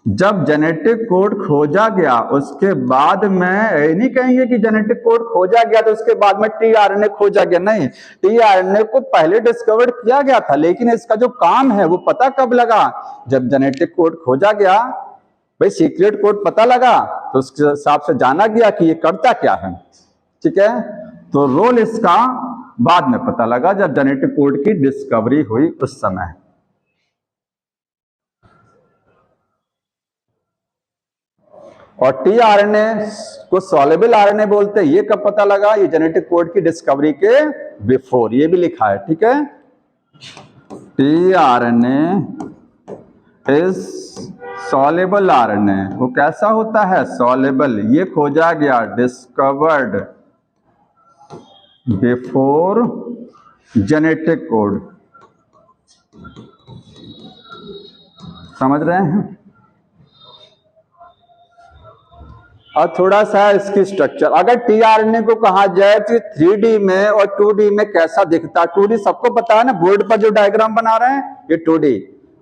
जब जेनेटिक कोड खोजा गया उसके बाद में ये नहीं कहेंगे कि जेनेटिक कोड खोजा गया तो उसके बाद में टीआरएनए खोजा गया, नहीं, टीआरएनए को पहले डिस्कवर किया गया था, लेकिन इसका जो काम है वो पता कब लगा? जब जेनेटिक कोड खोजा गया, भाई सीक्रेट कोड पता लगा तो उसके हिसाब से जाना गया कि ये करता क्या है, ठीक है। तो रोल इसका बाद में पता लगा जब जेनेटिक कोड की डिस्कवरी हुई उस समय। और टीआरएनए को सॉल्युबल आरएनए बोलते हैं, ये कब पता लगा? ये जेनेटिक कोड की डिस्कवरी के बिफोर, ये भी लिखा है, ठीक है। टीआरएनए इज सॉल्युबल आरएनए, वो कैसा होता है? सॉल्युबल। ये खोजा गया, डिस्कवर्ड बिफोर जेनेटिक कोड। समझ रहे हैं? और थोड़ा सा इसकी स्ट्रक्चर, अगर टीआरएनए को कहा जाए तो 3D में और 2D में कैसा दिखता है? 2D सबको पता है ना, बोर्ड पर जो डायग्राम बना रहे हैं ये 2D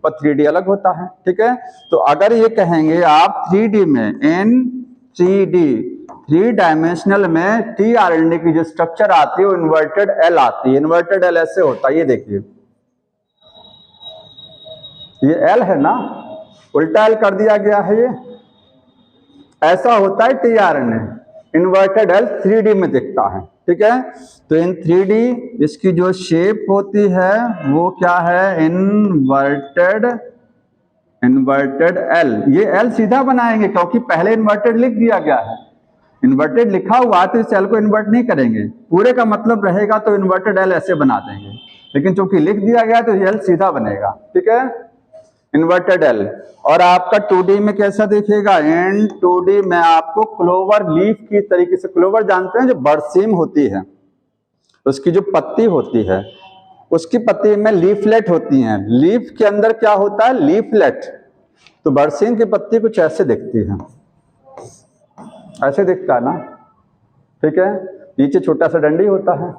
और 3D अलग होता है, ठीक है। तो अगर ये कहेंगे आप 3D में, इन 3D 3 डायमेंशनल में टीआरएनए की जो स्ट्रक्चर आती है वो इन्वर्टेड एल आती है। इन्वर्टेड एल ऐसे होता है, ये देखिए, ये एल है ना, उल्टा एल कर दिया गया है, ये ऐसा होता है टीआरएनए। इन्वर्टेड एल 3D में दिखता है, ठीक है। तो इन 3D इसकी जो शेप होती है वो क्या है? Inverted L. ये एल सीधा बनाएंगे क्योंकि पहले इन्वर्टेड लिख दिया गया है, इन्वर्टेड लिखा हुआ तो इस एल को इन्वर्ट नहीं करेंगे, पूरे का मतलब रहेगा तो इन्वर्टेड एल ऐसे बना देंगे, लेकिन चूंकि लिख दिया गया तो एल सीधा बनेगा, ठीक है, इन्वर्टेड एल। और आपका 2D में कैसा दिखेगा? इन 2D में आपको क्लोवर लीफ की तरीके से, क्लोवर जानते हैं जो बरसीम होती है, उसकी जो पत्ती होती है उसकी पत्ती में लीफलेट होती हैं, लीफ के अंदर क्या होता है? लीफलेट। तो बरसीम की पत्ती कुछ ऐसे दिखती है, ऐसे दिखता है ना, ठीक है, नीचे छोटा सा डंडी होता है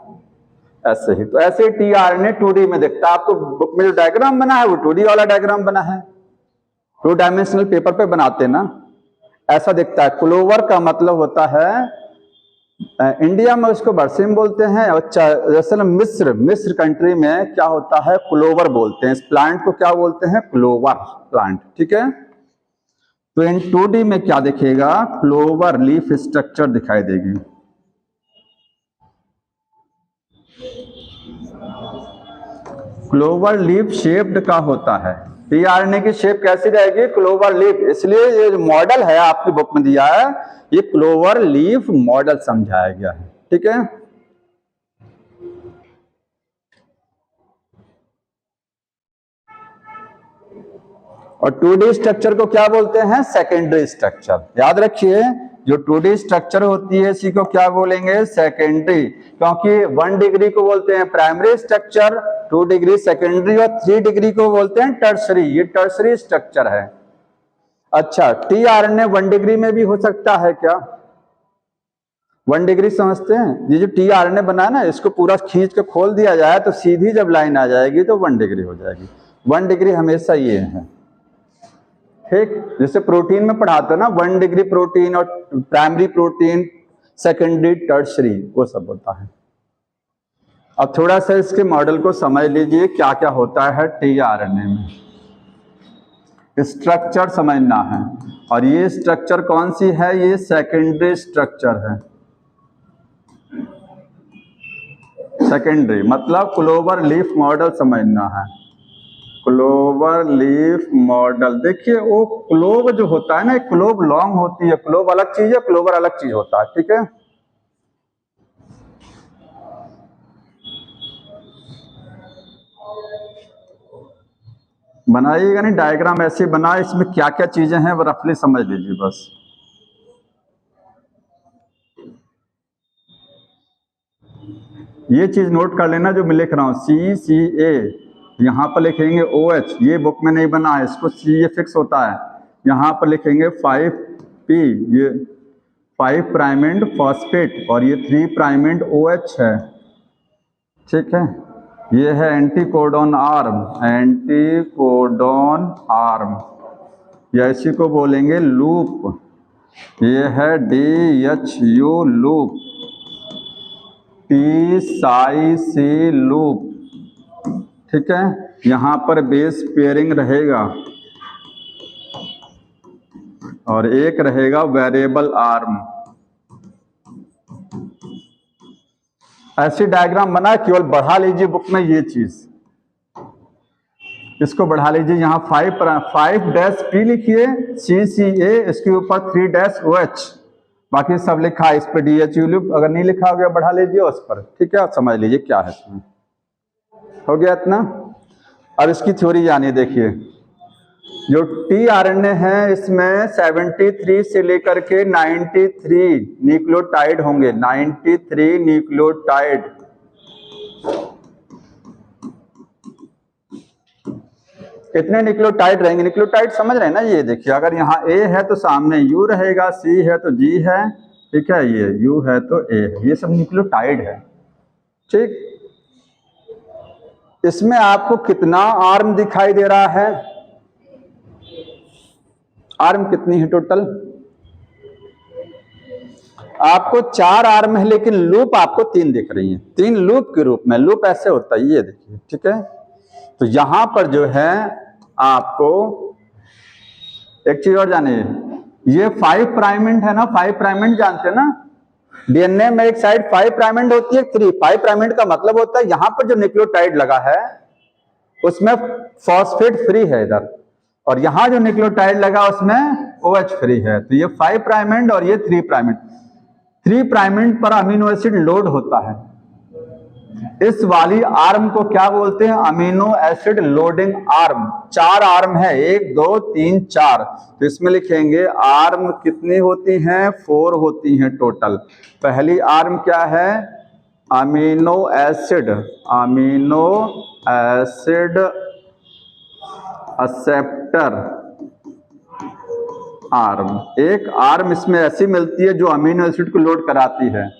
ऐसे ही। तो ऐसे टीआरएनए 2D में दिखता है। आपको बुक में जो डायग्राम बना है वो 2D वाला डायग्राम बना है, 2 डायमेंशनल पेपर पे बनाते हैं ना, ऐसा दिखता है। क्लोवर का मतलब होता है, इंडिया में उसको बरसीम बोलते हैं, और दरअसल मिस्र कंट्री में क्या होता है? क्लोवर बोलते हैं। इस प्लांट को क्या बोलते हैं? क्लोवर प्लांट, ठीक है। तो इन 2D में क्या दिखेगा? क्लोवर लीफ स्ट्रक्चर दिखाई देगी। क्लोवर लीफ शेप्ड का होता है। टीआरएनए की शेप कैसी रहेगी? Clover leaf. इसलिए ये जो मॉडल है आपकी बुक में दिया है, ये क्लोवर लीफ मॉडल समझाया गया है, ठीक है। और 2D स्ट्रक्चर को क्या बोलते हैं? Secondary structure. याद रखिए, जो 2D स्ट्रक्चर होती है इसी को क्या बोलेंगे? सेकेंडरी। क्योंकि 1 डिग्री को बोलते हैं प्राइमरी स्ट्रक्चर, 2 डिग्री सेकेंडरी, और 3 डिग्री को बोलते हैं टर्सरी। ये टर्सरी स्ट्रक्चर है। अच्छा, टीआरएनए 1 डिग्री में भी हो सकता है क्या? 1 डिग्री समझते हैं? ये जो टीआरएनए बना है ना, इसको पूरा खींच के खोल दिया जाए तो सीधी जब लाइन आ जाएगी तो 1 डिग्री हो जाएगी। 1 डिग्री हमेशा ये है, ठीक। जैसे प्रोटीन में पढ़ाते हैं ना, 1 डिग्री प्रोटीन और प्राइमरी प्रोटीन, सेकेंडरी, टर्सरी, वो सब होता है। अब थोड़ा सा इसके मॉडल को समझ लीजिए, क्या क्या होता है टीआरएनए में, स्ट्रक्चर समझना है। और ये स्ट्रक्चर कौन सी है? ये सेकेंडरी स्ट्रक्चर है। सेकेंडरी मतलब क्लोवर लीफ मॉडल समझना है। Clover leaf model. देखिए वो क्लोव जो होता है ना, क्लोव लॉन्ग होती है, क्लोव अलग चीज है, क्लोवर अलग चीज होता है, ठीक है। बनाइएगा नहीं, डायग्राम ऐसे बना, इसमें क्या क्या चीजें हैं वो रफली समझ लीजिए बस। ये चीज नोट कर लेना जो मैं लिख रहा हूं, CCA यहाँ पर लिखेंगे OH, ये बुक में नहीं बना है, इसको CA फिक्स होता है। यहाँ पर लिखेंगे 5P, ये 5 प्राइमेंड फॉस्फेट, और ये 3 प्राइमेंड OH है, ठीक है। ये है एंटीकोडॉन आर्म, एंटीकोडॉन आर्म, या इसी को बोलेंगे लूप। ये है DHU लूप, TC लूप, ठीक है। यहाँ पर बेस पेयरिंग रहेगा और एक रहेगा वेरिएबल आर्म। ऐसी डायग्राम बना, केवल बढ़ा लीजिए बुक में ये चीज, इसको बढ़ा लीजिए। यहाँ 5-P लिखिए, CCA, इसके ऊपर 3-OH, बाकी सब लिखा है, इस पर DHU लूप। अगर नहीं लिखा हो गया बढ़ा लीजिए उस पर, ठीक है। आप समझ लीजिए क्या है इसमें, हो गया इतना। अब इसकी थ्योरी जानिए। देखिए जो tRNA है, इसमें 73 से लेकर के 93 न्यूक्लियोटाइड होंगे, 93 न्यूक्लियोटाइड। कितने न्यूक्लियोटाइड रहेंगे? न्यूक्लियोटाइड समझ रहे हैं ना? ये देखिए, अगर यहाँ A है तो सामने U रहेगा, C है तो G है, ठीक है, ये U है तो A है, ये सब न्यूक्लियोटाइड है, ठीक। इसमें आपको कितना आर्म दिखाई दे रहा है? आर्म कितनी है टोटल? आपको 4 आर्म है, लेकिन लूप आपको 3 दिख रही है, 3 लूप के रूप में। लूप ऐसे होता है, ये देखिए, ठीक है। तो यहां पर जो है आपको एक चीज और जानिए, ये 5 प्राइमेंड है ना, 5 प्राइमेंड जानते हैं ना, डीएनए में एक साइड 5 प्राइमेंड होती है, 3 5 प्राइमेंड का मतलब होता है यहां पर जो न्यूक्लियोटाइड लगा है उसमें फॉस्फेट फ्री है इधर, और यहां जो न्यूक्लियोटाइड लगा उसमें OH फ्री है। तो ये 5 प्राइमेंड और ये 3 प्राइमेंड, 3 प्राइमेंड पर अमीनो एसिड लोड होता है। इस वाली आर्म को क्या बोलते हैं? Amino acid loading arm. 4 arm है, 1 2 3 4, तो इसमें लिखेंगे आर्म कितनी होती हैं? 4 होती हैं टोटल। पहली आर्म क्या है? Amino acid, amino acid acceptor arm. एक आर्म इसमें ऐसी मिलती है जो अमीनो एसिड को लोड कराती है।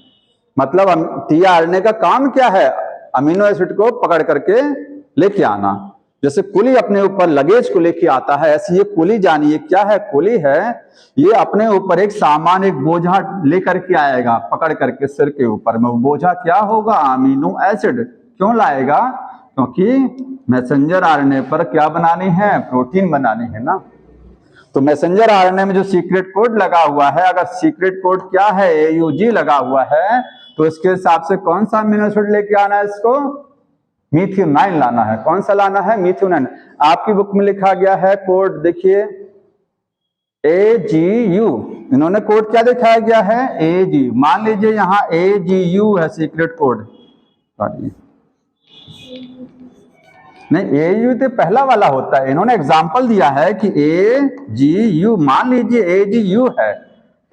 मतलब tRNA का काम क्या है? अमीनो एसिड को पकड़ करके लेके आना। जैसे कुली अपने ऊपर लगेज को लेके आता है, ऐसे ये कुली जानिए क्या है? कुली है, ये अपने ऊपर एक सामान, एक बोझा लेकर के आएगा पकड़ करके सिर के ऊपर में। वो बोझा क्या होगा? Amino acid. क्यों लाएगा? क्योंकि मैसेंजर आरएनए पर क्या बनानी है? प्रोटीन बनानी है ना। तो मैसेंजर आरएनए में जो सीक्रेट कोड लगा हुआ है, अगर सीक्रेट कोड क्या है? AUG लगा हुआ है, तो इसके हिसाब से कौन सा अमीनो एसिड लेके आना है? इसको मीथियोनाइन लाना है। कौन सा लाना है? मीथियोनाइन। आपकी बुक में लिखा गया है कोड, देखिए AGU। इन्होंने कोड क्या दिखाया गया है? AG। मान लीजिए यहाँ AGU है सीक्रेट कोड, नहीं AU तो पहला वाला होता है। इन्होंने एग्जाम्पल दिया है कि AGU, मान लीजिए AGU है,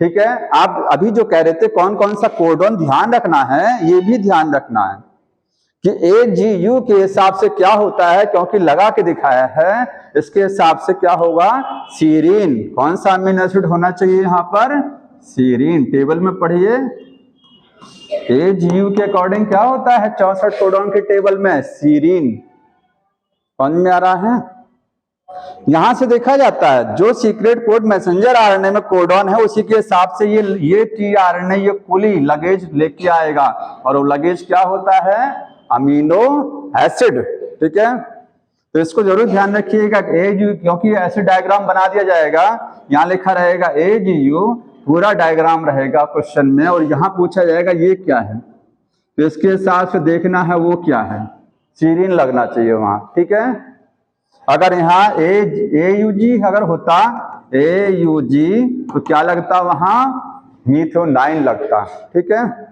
ठीक है। आप अभी जो कह रहे थे कौन कौन सा कोडॉन ध्यान रखना है, ये भी ध्यान रखना है कि AGU के हिसाब से क्या होता है, क्योंकि लगा के दिखाया है, इसके हिसाब से क्या होगा? सीरीन। कौन सा अमीनो एसिड होना चाहिए यहाँ पर? सीरीन। टेबल में पढ़िए, AGU के अकॉर्डिंग क्या होता है 64 कोडॉन के टेबल में? सीरीन। समझ में आ रहा है? यहां से देखा जाता है जो सीक्रेट कोड मैसेंजर आरएनए में कोडॉन है, उसी के हिसाब से ये tRNA, ये कुली लगेज लेके आएगा, और वो लगेज क्या होता है? अमीनो एसिड, ठीक है। तो इसको जरूर ध्यान रखिएगा AGU, क्योंकि ऐसे डायग्राम बना दिया जाएगा, यहाँ लिखा रहेगा AGU, पूरा डायग्राम रहेगा क्वेश्चन में, और यहाँ पूछा जाएगा ये क्या है, तो इसके हिसाब से देखना है वो क्या है। सीरीन लगना चाहिए वहां, ठीक है। अगर यहाँ ए यू जी अगर होता ए यू जी तो क्या लगता वहां मीथ्योनाइन लगता। ठीक है,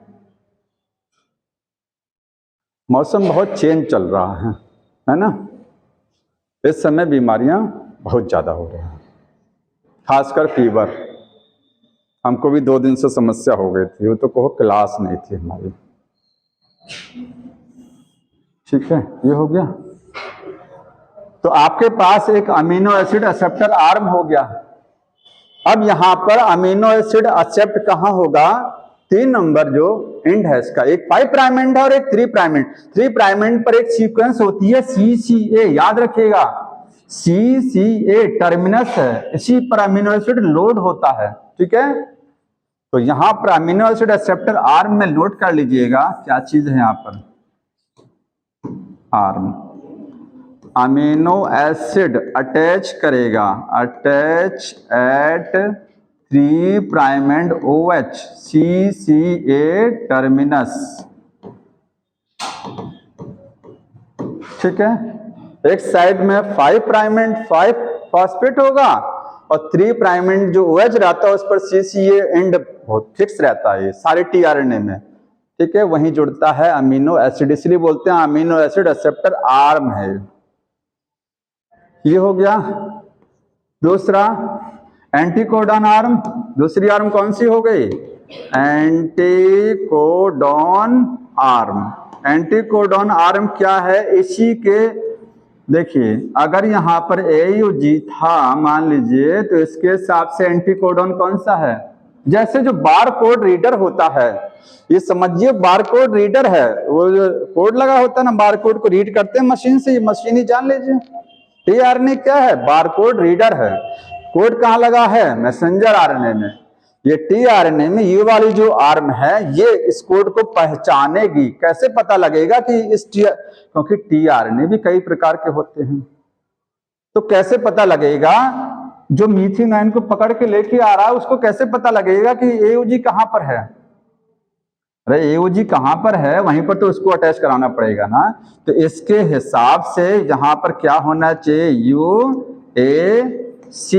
मौसम बहुत चेंज चल रहा है ना। इस समय बीमारियां बहुत ज्यादा हो रही हैं, खासकर फीवर। हमको भी 2 दिन से समस्या हो गई थी, वो तो कहो क्लास नहीं थी हमारी। ठीक है, ये हो गया। तो आपके पास एक अमीनो एसिड एक्सेप्टर आर्म हो गया। अब यहां पर अमीनो एसिड एक्सेप्ट कहां होगा? 3 नंबर जो एंड है इसका, एक 5 प्राइम एंड है और एक 3 प्राइम एंड। 3 प्राइम एंड पर एक सीक्वेंस होती है CCA, याद रखिएगा CCA टर्मिनस है, इसी पर अमीनो एसिड लोड होता है। ठीक है, तो यहां पर अमीनो एसिड एक्सेप्टर आर्म में नोट कर लीजिएगा क्या चीज है यहां पर, आर्म। अमीनो एसिड अटैच करेगा, attach eight 3 prime and OH CCA terminus. ठीक है, एक साइड में 5 प्राइम एंड 5 फॉस्फेट होगा और 3 प्राइम एंड जो OH रहता है उस पर CCA एंड बहुत फिक्स रहता है, ये सारे tRNA में। ठीक है, वहीं जुड़ता है अमीनो एसिड, इसलिए बोलते हैं अमीनो एसिड एक्सेप्टर आर्म है। ये हो गया। दूसरा एंटीकोडॉन आर्म, दूसरी आर्म कौन सी हो गई? Anticodon arm. एंटीकोडॉन आर्म क्या है? इसी के देखिए, अगर यहां पर AUG था मान लीजिए, तो इसके हिसाब से एंटीकोडॉन कौन सा है? जैसे जो बार कोड रीडर होता है, ये समझिए बार कोड रीडर है, वो जो कोड लगा होता है ना, बार कोड को रीड करते हैं मशीन से, ये मशीन ही जान लीजिए। tRNA क्या है? बारकोड रीडर है। कोड कहां लगा है? मैसेंजर RNA में। ये tRNA में ये वाली जो आर्म है, ये इस कोड को पहचानेगी। कैसे पता लगेगा कि क्योंकि tRNA भी कई प्रकार के होते हैं, तो कैसे पता लगेगा? जो मीथेनाइन को पकड़ के लेके आ रहा है उसको कैसे पता लगेगा कि AUG कहां पर है? अरे AUG कहां पर है, वहीं पर तो उसको अटैच कराना पड़ेगा ना। तो इसके हिसाब से यहां पर क्या होना चाहिए? UAC।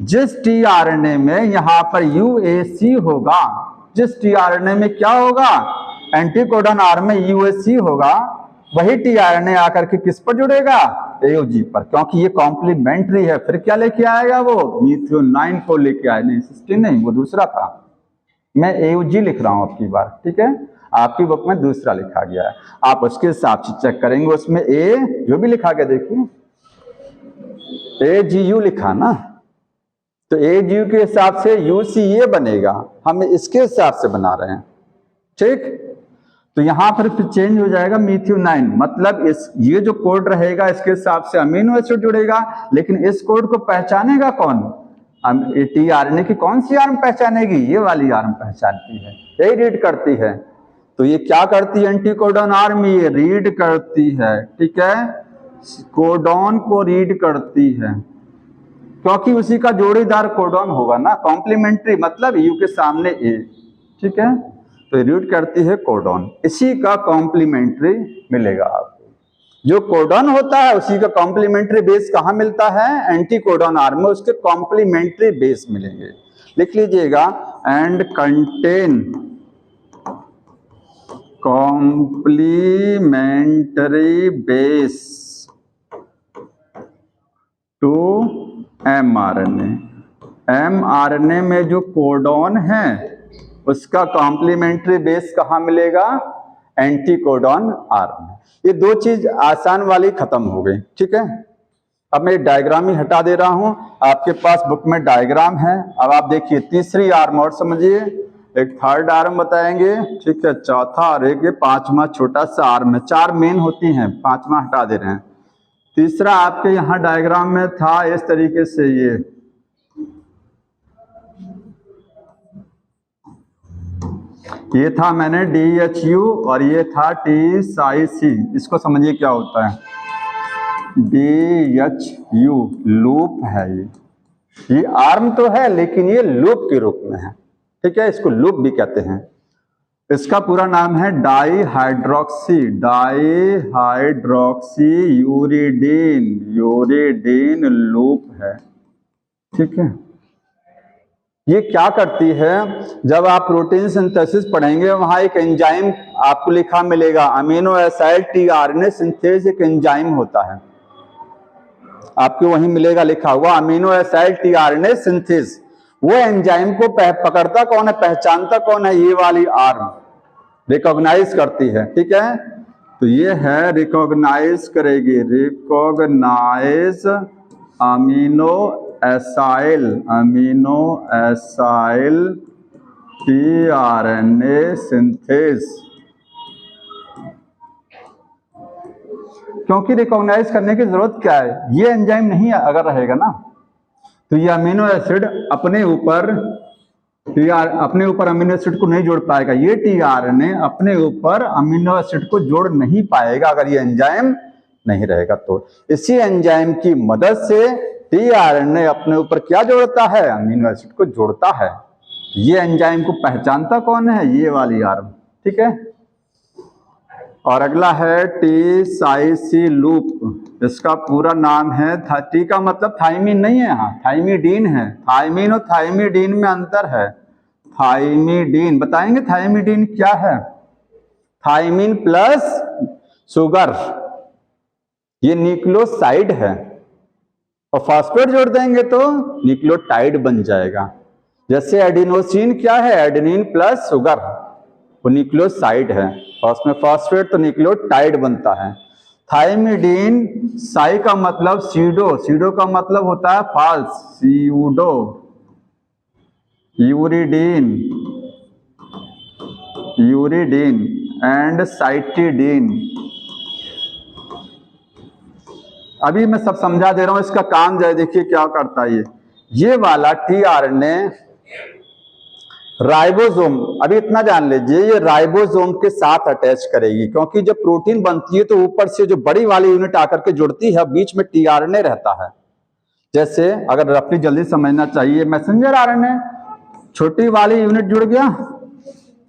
जिस tRNA में यहां पर UAC होगा, जिस tRNA में क्या होगा? एंटीकोडॉन आर्म में UAC होगा, वही tRNA आकर के किस पर जुड़ेगा? AUG पर, क्योंकि ये कॉम्प्लीमेंट्री है। फिर क्या लेके आएगा वो? मीथ्योनाइन को लेके आए, नहीं सिस्टीन नहीं, वो दूसरा था। मैं AUG लिख रहा हूं आपकी बार। ठीक है, आपकी बुक में दूसरा लिखा गया है, आप उसके हिसाब से चेक करेंगे। उसमें जो भी लिखा गया देखिए AGU लिखा ना, तो AGU के हिसाब से UCA बनेगा, हम इसके हिसाब से बना रहे हैं। ठीक, तो यहां पर फिर चेंज हो जाएगा मीथ्योनाइन, मतलब ये जो कोड रहेगा इसके हिसाब से अमीनो एसिड जुड़ेगा, लेकिन इस कोड को पहचानेगा कौन? tRNA की कौन सी आर्म पहचानेगी? ये वाली आर्म पहचानती है, यही रीड करती है। तो ये क्या करती है? एंटीकोडॉन आर्म ये रीड करती है। ठीक है, कोडॉन को रीड करती है, क्योंकि उसी का जोड़ीदार कोडॉन होगा ना, कॉम्प्लीमेंट्री, मतलब U के सामने A। ठीक है, तो रीड करती है कोडॉन, इसी का कॉम्प्लीमेंट्री मिलेगा आपको। जो कोडॉन होता है उसी का कॉम्प्लीमेंट्री बेस कहां मिलता है? एंटीकोडॉन आर्म में उसके कॉम्प्लीमेंट्री बेस मिलेंगे। लिख लीजिएगा, and contain complementary base to mRNA। mRNA में जो कोडॉन है उसका कॉम्प्लीमेंट्री बेस कहां मिलेगा? Anticodon arm. ये 2 चीज आसान वाली खत्म हो गई। ठीक है, अब मैं डायग्राम ही हटा दे रहा हूं, आपके पास बुक में डायग्राम है। अब आप देखिए तीसरी आर्म और समझिए, एक थर्ड आर्म बताएंगे, ठीक है, चौथा और एक 5वां छोटा सा आर्म है। 4 मेन होती हैं, 5वां हटा दे रहे हैं। तीसरा आपके यहाँ डायग्राम में था इस तरीके से, ये था मैंने DHU और ये था TCC। इसको समझिए क्या होता है? DHU लूप है ये आर्म तो है लेकिन ये लूप के रूप में है। ठीक है, इसको लूप भी कहते हैं। इसका पूरा नाम है डाईहाइड्रोक्सी यूरिडीन, यूरिडीन लूप है। ठीक है, ये क्या करती है, जब आप प्रोटीन सिंथेसिस पढ़ेंगे वहां एक एंजाइम आपको लिखा मिलेगा, अमीनो एसिड टीआरएनए सिंथेज एक एंजाइम होता है, आपको वहीं मिलेगा लिखा हुआ अमीनो एसिड टीआरएनए सिंथेज। वो एंजाइम को पकड़ता कौन है, पहचानता कौन है, ये वाली आर्म रिकॉग्नाइज करती है। ठीक है, तो ये है रिकॉग्नाइज करेगी, recognise amino acyl tRNA synthase. क्योंकि रिकॉग्नाइज करने की जरूरत क्या है, ये एंजाइम नहीं अगर रहेगा ना तो ये अमीनो एसिड अपने ऊपर अमीनो एसिड को नहीं जोड़ पाएगा, ये टीआरएनए अपने ऊपर अमीनो एसिड को जोड़ नहीं पाएगा अगर ये एंजाइम नहीं रहेगा। तो इसी एंजाइम की मदद से टीआरएनए अपने ऊपर क्या जोड़ता है, अमीनो एसिड को जोड़ता है। ये एंजाइम को पहचानता कौन है, ये वाली आर्म। ठीक है, और अगला है टी साइसी लूप, इसका पूरा नाम है, टी का मतलब थाइमिन नहीं है, यहाँ थाइमिडीन है। थाइमिन और थाइमिडीन में अंतर है। थाइमिडीन बताएंगे, थाइमिडीन क्या है, थाइमिन प्लस शुगर, ये न्यूक्लियोसाइड है, और फॉस्फेट जोड़ देंगे तो न्यूक्लियोटाइड बन जाएगा। जैसे एडिनोसिन क्या है, एडेनिन प्लस शुगर, वो न्यूक्लियोसाइड है, और उसमें फॉस्फेट तो न्यूक्लियोटाइड बनता है। थाइमिडीन, साई का मतलब सीडो, सीडो का मतलब होता है false, pseudo, uridine, uridine and cytidine. अभी मैं सब समझा दे रहा हूं, इसका काम जो है देखिए क्या करता है। ये वाला टीआरएनए राइबोसोम, अभी इतना जान लीजिए, ये राइबोसोम के साथ अटैच करेगी, क्योंकि जब प्रोटीन बनती है तो ऊपर से जो बड़ी वाली यूनिट आकर के जुड़ती है, बीच में टीआरएनए रहता है। जैसे अगर अपनी जल्दी समझना चाहिए, मैसेंजर आरएनए, छोटी वाली यूनिट जुड़ गया।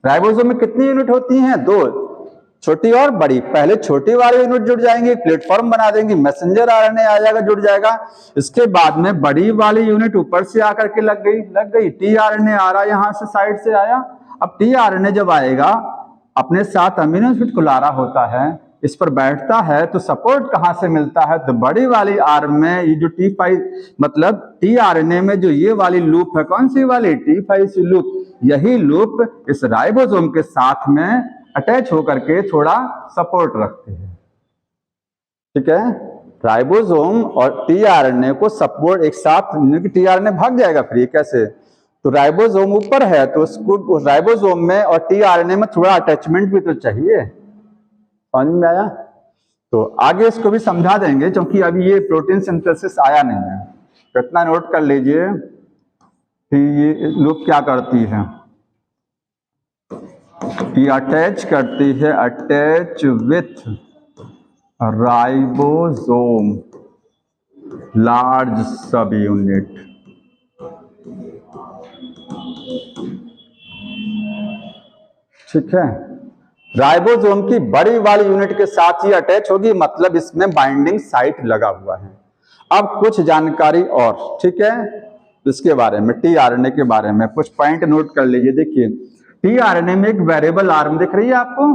राइबोसोम में कितनी यूनिट होती हैं, 2, छोटी और बड़ी। पहले छोटी वाली यूनिट जुड़ जाएंगी, प्लेटफॉर्म बना देंगी, मैसेंजर आरएनए आ जाएगा, जुड़ जाएगा। इसके बाद में बड़ी वाली यूनिट ऊपर से आकर के लग गई, टीआरएनए आ रहा है यहां से, साइड से आया। अब टीआरएनए जब आएगा अपने साथ अमीनो एसिड को ला रहा होता है, इस पर बैठता है, तो सपोर्ट कहां से मिलता है, तो बड़ी वाली आर्म में ये जो T5 मतलब टीआरएनए में जो ये वाली लूप है, कौन सी वाली, T5 लूप, यही लूप इस राइबोसोम के साथ में अटैच होकर के थोड़ा सपोर्ट रखते हैं। ठीक है, राइबोसोम और टीआरएनए को सपोर्ट एक साथ, टीआरएनए भाग जाएगा फिर कैसे, तो राइबोसोम ऊपर है तो उसको राइबोसोम में और टीआरएनए में थोड़ा अटैचमेंट भी तो चाहिए। समझ में आया? तो आगे इसको भी समझा देंगे, क्योंकि अभी ये प्रोटीन सिंथेसिस आया नहीं है। तो इतना नोट कर लीजिए कि ये लूप क्या करती है, ये अटैच करती है, अटैच विथ राइबोसोम लार्ज सब यूनिट। ठीक है, राइबोसोम की बड़ी वाली यूनिट के साथ ही अटैच होगी, मतलब इसमें बाइंडिंग साइट लगा हुआ है। अब कुछ जानकारी और, ठीक है, इसके बारे में, टीआरएनए के बारे में कुछ पॉइंट नोट कर लीजिए। देखिए, टीआरएनए में एक वेरिएबल आर्म दिख रही है आपको,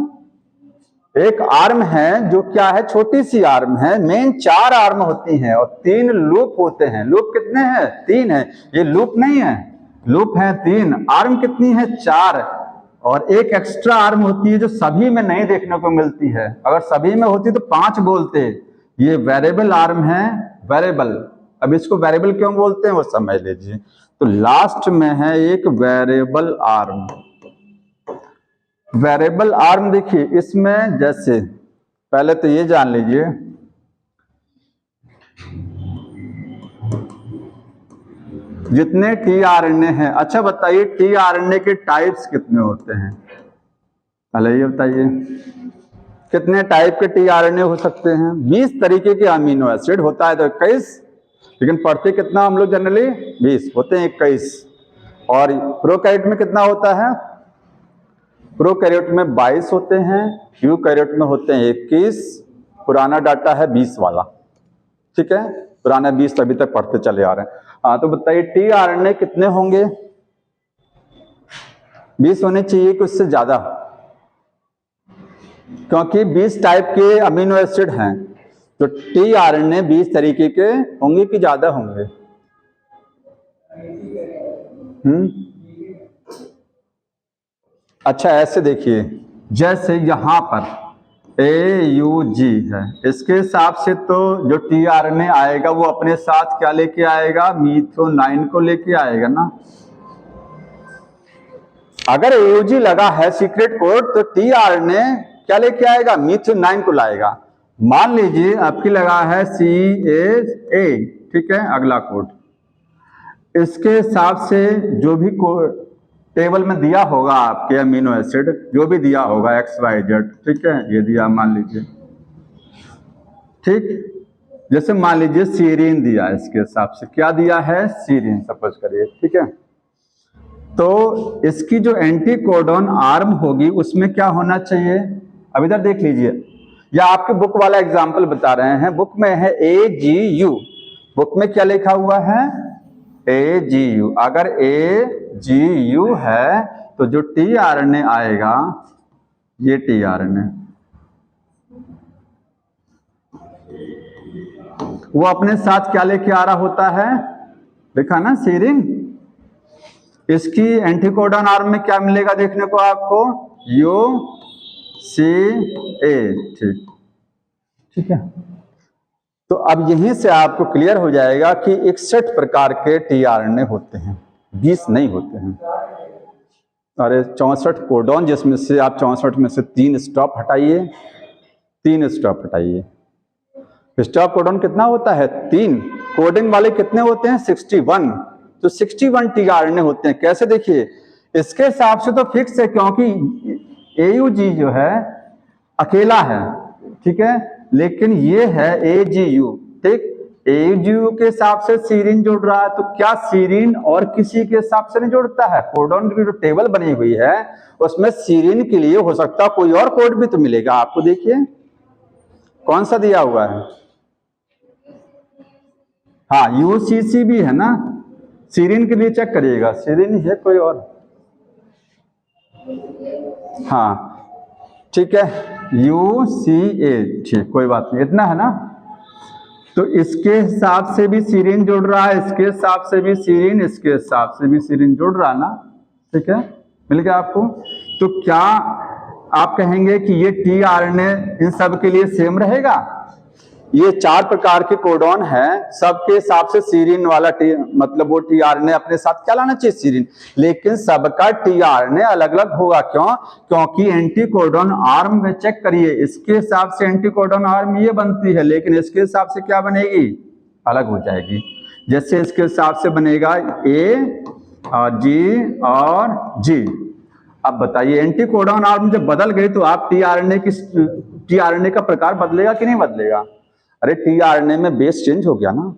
एक आर्म है जो क्या है, छोटी सी आर्म है। मेन 4 आर्म होती हैं और 3 लूप होते हैं। लूप कितने हैं, 3 है, ये लूप नहीं है, लूप है 3। आर्म कितनी है, 4, और एक एक्स्ट्रा आर्म होती है जो सभी में नहीं देखने को मिलती है। अगर सभी में होती तो 5 बोलते। ये वेरिएबल आर्म है, वेरिएबल। अब इसको वेरिएबल क्यों बोलते हैं वो समझ लीजिए। तो लास्ट में है एक वेरिएबल आर्म। वेरिएबल आर्म देखिए, इसमें जैसे पहले तो ये जान लीजिए, जितने टीआरएनए हैं, अच्छा बताइए टीआरएनए के टाइप्स कितने होते हैं, पहले ये बताइए कितने टाइप के टीआरएनए हो सकते हैं। 20 तरीके के अमीनो एसिड होता है तो 21, लेकिन पढ़ते कितना हम लोग जनरली 20 होते हैं, 21। और प्रोकैरियोट में कितना होता है, प्रोकैरियोट में 22 होते हैं, यूकैरियोट में होते हैं 21। पुराना डाटा है 20 वाला, ठीक है, पुराना 20 अभी तक पढ़ते चले आ रहे हैं। हाँ, तो बताइए टीआरएनए कितने होंगे? 20 होने चाहिए कि उससे ज्यादा, क्योंकि 20 टाइप के अमीनो एसिड हैं, तो टीआरएनए 20 तरीके के होंगे कि ज्यादा होंगे? अच्छा ऐसे देखिए, जैसे यहां पर AUG है, इसके हिसाब से तो जो टीआरएनए आएगा वो अपने साथ क्या लेके आएगा? मीथ्योनाइन को लेके आएगा ना। अगर AUG लगा है सीक्रेट कोड, तो टीआरएनए क्या लेके आएगा? मीथ्योनाइन को लाएगा। मान लीजिए आपकी लगा है CAA, ठीक है, अगला कोड, इसके हिसाब से जो भी टेबल में दिया होगा आपके अमीनो एसिड, जो भी दिया होगा XYZ, ठीक है, ये दिया मान लीजिए, ठीक, जैसे मान लीजिए सीरीन दिया, इसके हिसाब से क्या दिया है? सीरीन सपोज करिए, ठीक है, तो इसकी जो एंटी कोडॉन आर्म होगी उसमें क्या होना चाहिए? अब इधर देख लीजिए, या आपके बुक वाला एग्जाम्पल बता रहे हैं, बुक में है AGU, बुक में क्या लिखा हुआ है? AGU। अगर AGU है तो जो टीआरएनए आएगा ये टीआरएनए, वो अपने साथ क्या लेके आ रहा होता है? देखा ना सीरीन, इसकी एंटीकोडॉन आर्म में क्या मिलेगा देखने को आपको? UCA, ठीक है। तो अब यहीं से आपको क्लियर हो जाएगा कि 61 प्रकार के टीआरएनए होते हैं, 20 नहीं होते हैं। अरे 64 कोडॉन, जिसमें से आप 64 में से 3 स्टॉप हटाइए, 3 स्टॉप हटाइए। स्टॉप कोडॉन कितना होता है? 3। कोडिंग वाले कितने होते हैं? 61। तो 61 टीआरएनए होते हैं। कैसे? देखिए, इसके हिसाब से तो फिक्स है, क्योंकि AUG जो है अकेला है, ठीक है, लेकिन ये है AGU, ठीक, AGU के हिसाब से सीरीन जोड़ रहा है, तो क्या सीरीन और किसी के हिसाब से नहीं जोड़ता है? कोडॉन की जो टेबल बनी हुई है उसमें सीरीन के लिए हो सकता है कोई और कोड भी तो मिलेगा आपको। देखिए कौन सा दिया हुआ है? हाँ, UCC भी है ना, सीरीन के लिए चेक करिएगा, सीरीन है कोई और? हाँ ठीक है, UCA, ठीक, कोई बात नहीं, इतना है ना। तो इसके हिसाब से भी सीरीन जोड़ रहा है, इसके हिसाब से भी सीरीन, इसके हिसाब से भी सीरीन जोड़ रहा है ना, ठीक है, मिल गया आपको। तो क्या आप कहेंगे कि ये टीआरएनए इन सब के लिए सेम रहेगा? ये 4 प्रकार के कोडॉन है, सबके हिसाब से सीरीन वाला मतलब वो टीआरएनए अपने साथ क्या लाना चाहिए? सीरीन। लेकिन सबका टीआरएनए अलग अलग होगा, क्यों? क्योंकि एंटी कोडॉन आर्म में चेक करिए, इसके हिसाब से एंटी कोडॉन आर्म ये बनती है, लेकिन इसके हिसाब से क्या बनेगी? अलग हो जाएगी। जैसे इसके हिसाब से बनेगा A और G और G। अब बताइए, एंटी कोडॉन आर्म जब बदल गई तो आप टीआरएनए का प्रकार बदलेगा कि नहीं बदलेगा? अरे टीआरएनए में बेस चेंज हो गया ना।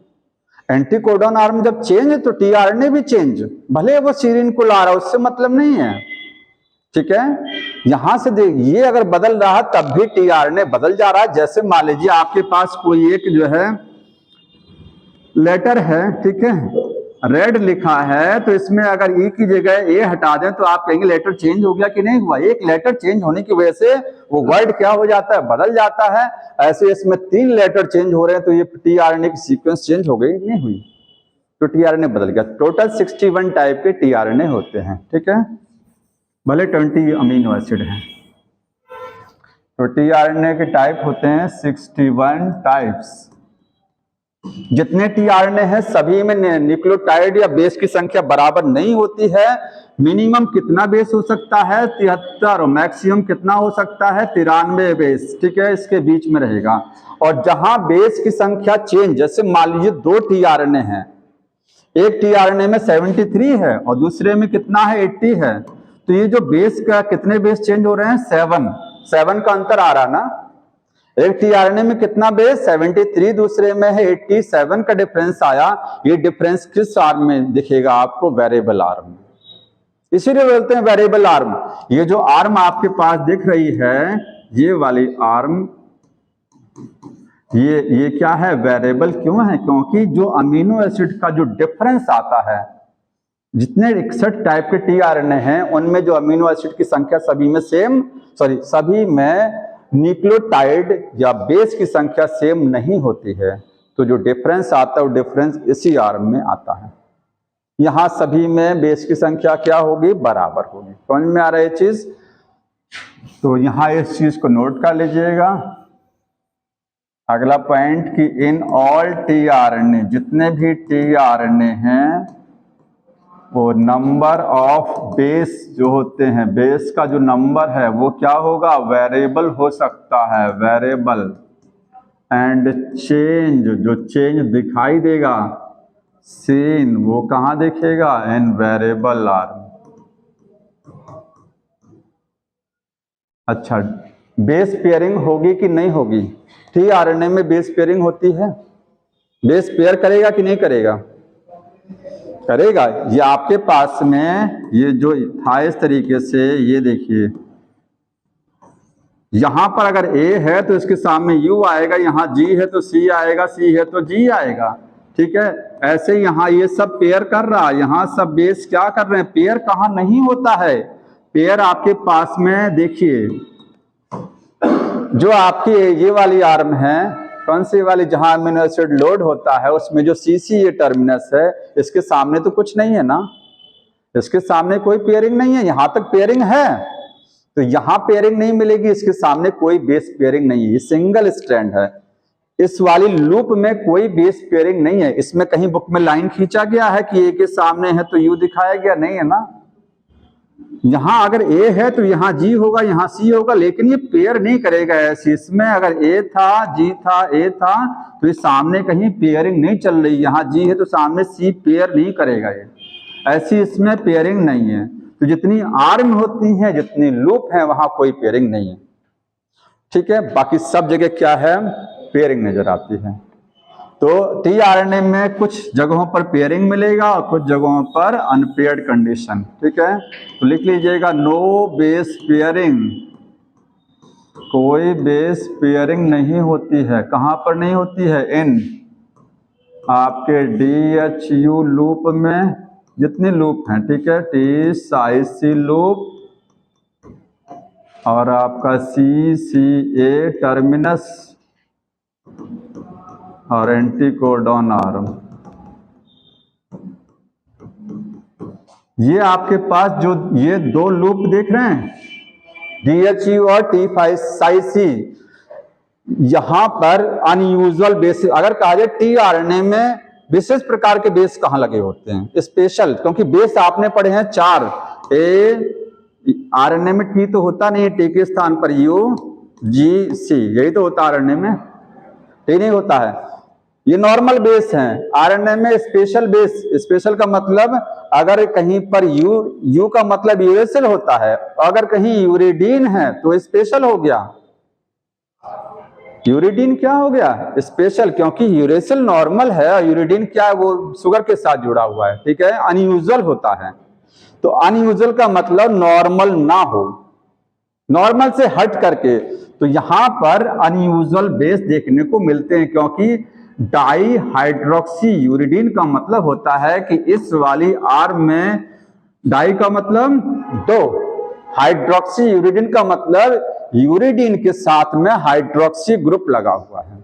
एंटी कोडॉन आर्म जब चेंज है तो टीआरएनए भी चेंज, भले वो सीरीन को ला रहा है, उससे मतलब नहीं है, ठीक है। यहां से देख, ये अगर बदल रहा तब भी टीआरएनए बदल जा रहा है। जैसे मान लीजिए आपके पास कोई एक जो है लेटर है, ठीक है, रेड लिखा है, तो इसमें अगर ई की जगह ए हटा दें तो आप कहेंगे लेटर चेंज हो गया कि नहीं हुआ? एक लेटर चेंज होने की वजह से वो वर्ड क्या हो जाता है? बदल जाता है। ऐसे इसमें 3 लेटर चेंज हो रहे हैं, तो ये टीआरएनए की सीक्वेंस चेंज हो गई नहीं हुई? तो टीआरएनए बदल गया। टोटल 61 टाइप के टीआरएनए होते हैं, ठीक है, भले 20 अमीनो एसिड हैं। तो टीआरएनए के टाइप होते हैं 61 टाइप्स। जितने टीआरएनए हैं सभी में न्यूक्लियोटाइड या बेस की संख्या बराबर नहीं होती है। मिनिमम कितना बेस हो सकता है? 73, और मैक्सिमम कितना हो सकता है? 93 बेस, ठीक है, इसके बीच में रहेगा। और जहां बेस की संख्या चेंज, जैसे मान लीजिए 2 टीआरएनए हैं, एक टीआरएनए में 73 है और दूसरे में कितना है? 80 है, तो ये जो बेस का कितने बेस चेंज हो रहे हैं? 7 का अंतर आ रहा ना। एक टीआरएनए में कितना बेस? 73, दूसरे में है 87 का डिफरेंस आया। ये डिफरेंस किस आर्म में दिखेगा आपको? वेरिएबल आर्म में। इसीलिए बोलते हैं वेरिएबल आर्म। ये जो आर्म आपके पास दिख रही है, ये वाली आर्म, ये क्या है, वेरिएबल क्यों है? क्योंकि जो अमीनो एसिड का जो डिफरेंस आता है, जितने 61 टाइप के टीआरएनए हैं उनमें जो अमीनो एसिड की संख्या सभी में सभी में न्यूक्लियोटाइड या बेस की संख्या सेम नहीं होती है। तो जो डिफरेंस आता है वो डिफरेंस इसी आर्म में आता है। यहां सभी में बेस की संख्या क्या होगी, बराबर होगी। समझ में आ रहा है चीज? तो यहां इस चीज को नोट कर लीजिएगा। अगला पॉइंट कि इन ऑल टीआरएनए, जितने भी टीआरएनए हैं, वो नंबर ऑफ बेस जो होते हैं, बेस का जो नंबर है वो क्या होगा, वेरिएबल हो सकता है, वेरिएबल। एंड चेंज, जो चेंज दिखाई देगा, सीन, वो कहां दिखेगा, इन वेरिएबल आर्म। अच्छा, बेस पेयरिंग होगी कि नहीं होगी? टीआरएनए में बेस पेयरिंग होती है। बेस पेयर करेगा कि नहीं करेगा? करेगा। ये आपके पास में ये जो था इस तरीके से, ये देखिए, यहां पर अगर A है तो इसके सामने U आएगा, यहां G है तो C आएगा, C है तो G आएगा। ठीक है, ऐसे यहां ये सब पेयर कर रहा है, यहां सब बेस क्या कर रहे हैं, पेयर कहां नहीं होता है। पेयर आपके पास में देखिए, जो आपकी ये वाली आर्म है, कौन सी वाली, जहां अमीनो एसिड लोड होता है, उसमें जो CC ये टर्मिनस है, इसके सामने तो कुछ नहीं है ना, इसके सामने कोई पेयरिंग नहीं है। यहां तक पेयरिंग है तो यहां पेयरिंग नहीं मिलेगी, इसके सामने कोई बेस पेयरिंग नहीं है, ये सिंगल स्ट्रैंड है। इस वाली लूप में कोई बेस पेयरिंग नहीं है। इसमें कहीं बुक में लाइन खींचा गया है कि A के सामने है तो U दिखाया गया, नहीं है ना। यहां अगर A है तो यहां G होगा, यहां C होगा, लेकिन ये पेयर नहीं करेगा ऐसे। इसमें अगर A था, G था, A था, तो ये सामने कहीं पेयरिंग नहीं चल रही। यहां G है तो सामने C पेयर नहीं करेगा, ये ऐसी इसमें पेयरिंग नहीं है। तो जितनी आर्म होती है, जितनी लूप है, वहां कोई पेयरिंग नहीं है। ठीक है, बाकी सब जगह क्या है, पेयरिंग नजर आती है। तो टीआरएनए में कुछ जगहों पर पेयरिंग मिलेगा और कुछ जगहों पर अनपेयर्ड कंडीशन। ठीक है, तो लिख लीजिएगा, नो बेस पेयरिंग, कोई बेस पेयरिंग नहीं होती है। कहां पर नहीं होती है, इन आपके DHU लूप में, जितने लूप हैं, ठीक है, TCC लूप और आपका CCA टर्मिनस और एंटीकोडॉन आर्म। ये आपके पास जो ये दो लूप देख रहे हैं, DHU और T5C, यहां पर अनयूजुअल बेस, अगर कहा जाए टीआरएनए में विशेष प्रकार के बेस कहां लगे होते हैं, स्पेशल, क्योंकि बेस आपने पढ़े हैं 4। आरएनए में T तो होता नहीं, T के स्थान पर U, G, C, यही तो होता है आरएनए में, T नहीं होता है। ये नॉर्मल बेस हैं। आरएनए में स्पेशल बेस, स्पेशल का मतलब अगर कहीं पर U का मतलब यूरेसिल होता है, अगर कहीं यूरिडीन है तो स्पेशल हो गया। यूरिडीन क्या हो गया, स्पेशल, क्योंकि यूरेसिल नॉर्मल है और यूरिडीन क्या है, वो शुगर के साथ जुड़ा हुआ है। ठीक है, अनयूजुअल होता है। तो अनयूजुअल का मतलब नॉर्मल ना हो, नॉर्मल से हट करके। तो यहां पर अनयूजुअल बेस देखने को मिलते हैं, क्योंकि डाई हाइड्रोक्सी यूरिडीन का मतलब होता है कि इस वाली आर्म में डाई का मतलब 2, हाइड्रोक्सी यूरिडीन का मतलब यूरिडीन के साथ में हाइड्रोक्सी ग्रुप लगा हुआ है।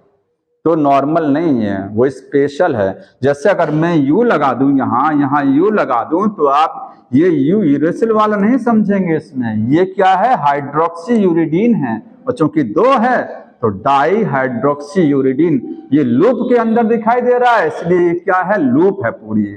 तो नॉर्मल नहीं है, वो स्पेशल है। जैसे अगर मैं U लगा दूं, यहां U लगा दूं, तो आप ये U यूरेसिल वाला नहीं समझेंगे। इसमें ये क्या है, हाइड्रोक्सी यूरिडीन है, और चूंकि 2 है तो डाई हाइड्रोक्सी यूरिडीन। ये लूप के अंदर दिखाई दे रहा है, इसलिए क्या है, लूप है, पूरी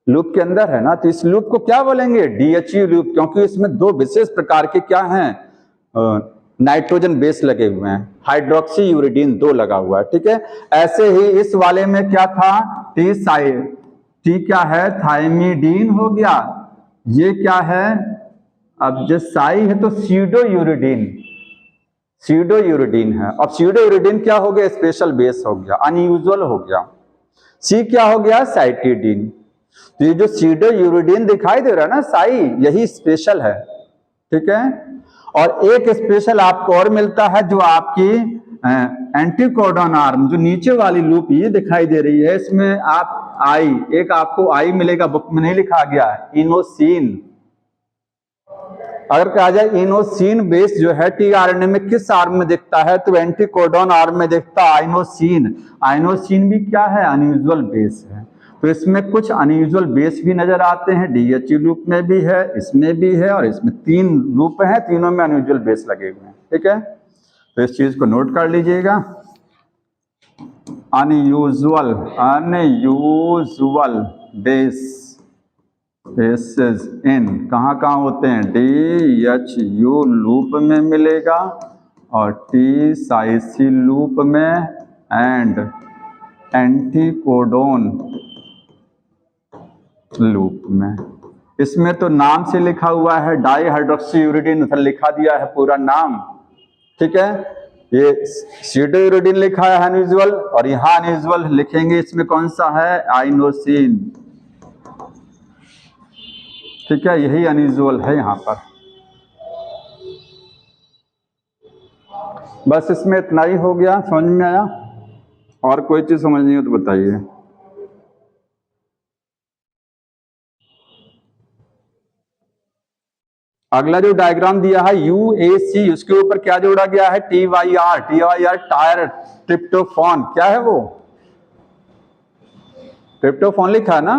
लूप के अंदर है ना। तो इस लूप को क्या बोलेंगे, DHU लूप, क्योंकि इसमें 2 विशेष प्रकार के क्या हैं, नाइट्रोजन बेस लगे हुए हैं, हाइड्रोक्सी यूरिडीन 2 लगा हुआ है। ठीक है, ऐसे ही इस वाले में क्या था, T क्या है, थाइमिडीन हो गया। ये क्या है, अब जो साई है तो सीडो यूरिडीन है। अब सीडो यूरिडीन क्या हो गया, स्पेशल बेस हो गया, अनयूजुअल हो गया। C क्या हो गया, साइटिडीन। तो ये जो सीडो यूरिडीन दिखाई दे रहा है ना साई, यही स्पेशल है, ठीक है। और एक स्पेशल आपको और मिलता है जो आपकी एंटीकोडॉन आर्म, जो नीचे वाली लूप ये दिखाई दे रही है, इसमें आप आई, एक आपको आई मिलेगा, बुक में नहीं लिखा गया है, इनोसिन। अगर कहा जाए इनोसिन बेस जो है टीआरएनए में किस आर्म में दिखता है, तो एंटीकोडॉन आर्म में दिखता है आइनोसिन। आइनोसिन भी क्या है, अनयूजुअल बेस है। तो इसमें कुछ अनयूजुअल बेस भी नजर आते हैं, डीएचई लूप में भी है, इसमें भी है, और इसमें 3 लूप हैं, तीनों में अनयूजुअल बेस लगे हुए हैं, ठीक है। तो इस चीज को नोट कर लीजिएगा, अनयूजुअल बेसेस इन कहाँ होते हैं, डीएचयू लूप में मिलेगा, और टी-साइसी लूप में, एंड एंटीकोडोन लूप में। इसमें तो नाम से लिखा हुआ है डाईहाइड्रोक्सीयूरिडीन, उधर लिखा दिया है पूरा नाम, ठीक है। ये सीडोयूरिडीन लिखा है अनयूजुअल, और यहाँ अनयूजुअल लिखेंगे, इसमें कौन सा है, आइनोसिन, ठीक है, यही अनयूजुअल है यहाँ पर। बस इसमें इतना ही हो गया, समझ में आया? और कोई चीज समझ नहीं हो तो बताइए। अगला जो डायग्राम दिया है यूएसी, उसके ऊपर क्या जोड़ा गया है, टीवाईआर टायर ट्रिप्टोफॉन, क्या है वो, ट्रिप्टोफॉन लिखा है ना,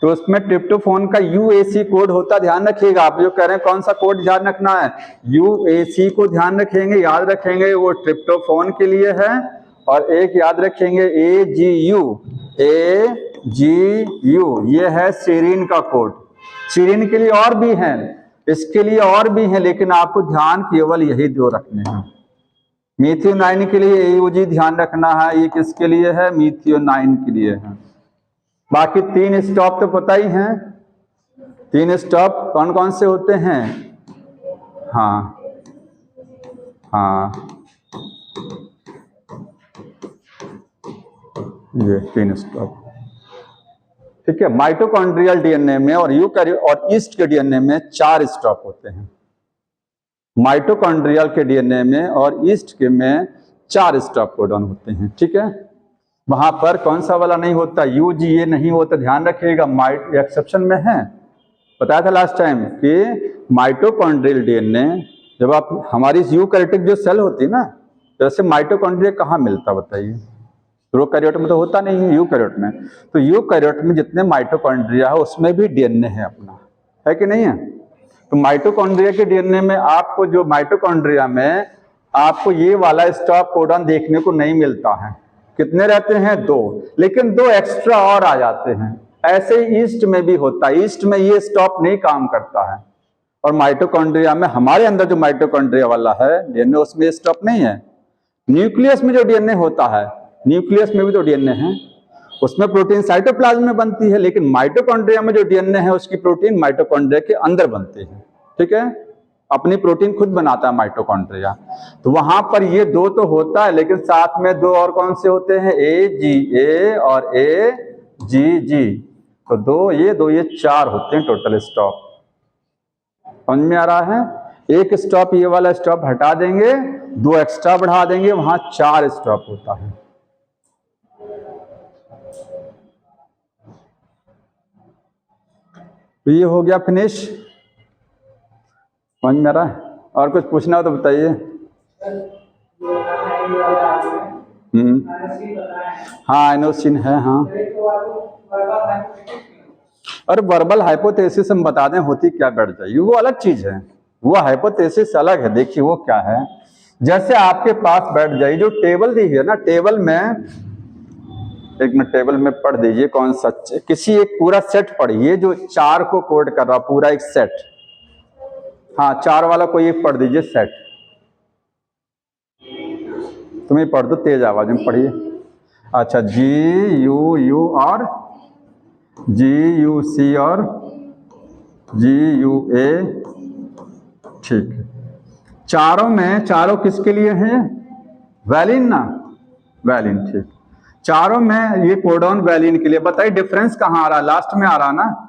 तो उसमें ट्रिप्टोफॉन का यूएसी कोड होता, ध्यान रखिएगा। आप जो कह रहे हैं कौन सा कोड ध्यान रखना है, यूएसी को ध्यान रखेंगे, याद रखेंगे, वो ट्रिप्टोफॉन के लिए है। और एक याद रखेंगे एजीयू, ये है सेरीन का कोड। सेरीन के लिए और भी है, इसके लिए और भी है, लेकिन आपको ध्यान केवल यही दो रखने हैं। मीथियोनाइन के लिए एयूजी ध्यान रखना है, ये किसके लिए है, मीथियोनाइन के लिए है। बाकी 3 स्टॉप तो पता ही हैं, 3 स्टॉप कौन कौन से होते हैं, हाँ, ये 3 स्टॉप, ठीक है। माइटोकॉन्ड्रियल डीएनए में और और ईस्ट के डीएनए में 4 स्टॉप होते हैं। माइटोकॉन्ड्रियल के डीएनए में और ईस्ट के में 4 स्टॉप कोडॉन होते हैं, ठीक है। वहां पर कौन सा वाला नहीं होता, यूजीए नहीं होता, ध्यान रखिएगा, एक्सेप्शन में है। बताया था लास्ट टाइम कि माइटोकॉन्ड्रियल डीएनए, जब आप हमारी यूकैरियोटिक जो सेल होती है ना, जैसे माइटोकॉन्ड्रिया कहाँ मिलता बताइए, प्रोकैरियोट में तो होता नहीं है, यूकैरियोट में। तो यूकैरियोट में जितने माइटोकॉन्ड्रिया है उसमें भी डीएनए है अपना, है कि नहीं है। तो माइटोकॉन्ड्रिया के डीएनए में आपको, जो माइटोकॉन्ड्रिया में आपको ये वाला स्टॉप कोडॉन देखने को नहीं मिलता है। कितने रहते हैं, 2, लेकिन 2 एक्स्ट्रा और आ जाते हैं। ऐसे ही ईस्ट में भी होता है, ईस्ट में ये स्टॉप नहीं काम करता है। और माइटोकॉन्ड्रिया में, हमारे अंदर जो माइटोकॉन्ड्रिया वाला है डीएनए, उसमें ये स्टॉप नहीं है। न्यूक्लियस में जो डीएनए होता है, न्यूक्लियस में भी तो डीएनए है, उसमें प्रोटीन साइटोप्लाज्म में बनती है, लेकिन माइटोकॉन्ड्रिया में जो डीएनए है उसकी प्रोटीन माइटोकॉन्ड्रिया के अंदर बनती है, ठीक है। अपनी प्रोटीन खुद बनाता है माइटोकॉन्ड्रिया। तो वहां पर ये 2 तो होता है, लेकिन साथ में 2 और कौन से होते हैं, AGA और AGG। तो 2 ये 4 होते हैं टोटल स्टॉप। समझ में आ रहा है? एक स्टॉप, ये वाला स्टॉप हटा देंगे, 2 एक्स्ट्रा बढ़ा देंगे, वहां 4 स्टॉप होता है। तो ये हो गया फिनिश, समझ में आ रहा है? और कुछ पूछना हो तो बताइए। हाँ, एनोसिन है, हाँ। और वर्बल हाइपोथेसिस हम बता दें होती क्या बैठ जाएगी, वो अलग चीज है, वो हाइपोथेसिस अलग है। देखिए वो क्या है, जैसे आपके पास बैठ जाइए, जो टेबल दी है ना, टेबल में, एक मिनट, टेबल में पढ़ दीजिए कौन सा, किसी एक पूरा सेट पढ़िए जो 4 को कोड कर रहा, पूरा एक सेट। हाँ, 4 वाला कोई एक पढ़ दीजिए सेट, तुम्हें पढ़ दो, तेज आवाज में पढ़िए। अच्छा, GUU और GUC और GUA, ठीक है। चारों में, चारों किसके लिए हैं, वैलिन ना, वैलिन, ठीक। चारों में ये कोडॉन वैलिन के लिए। बताइए डिफरेंस कहाँ आ रहा है? लास्ट में आ रहा ना।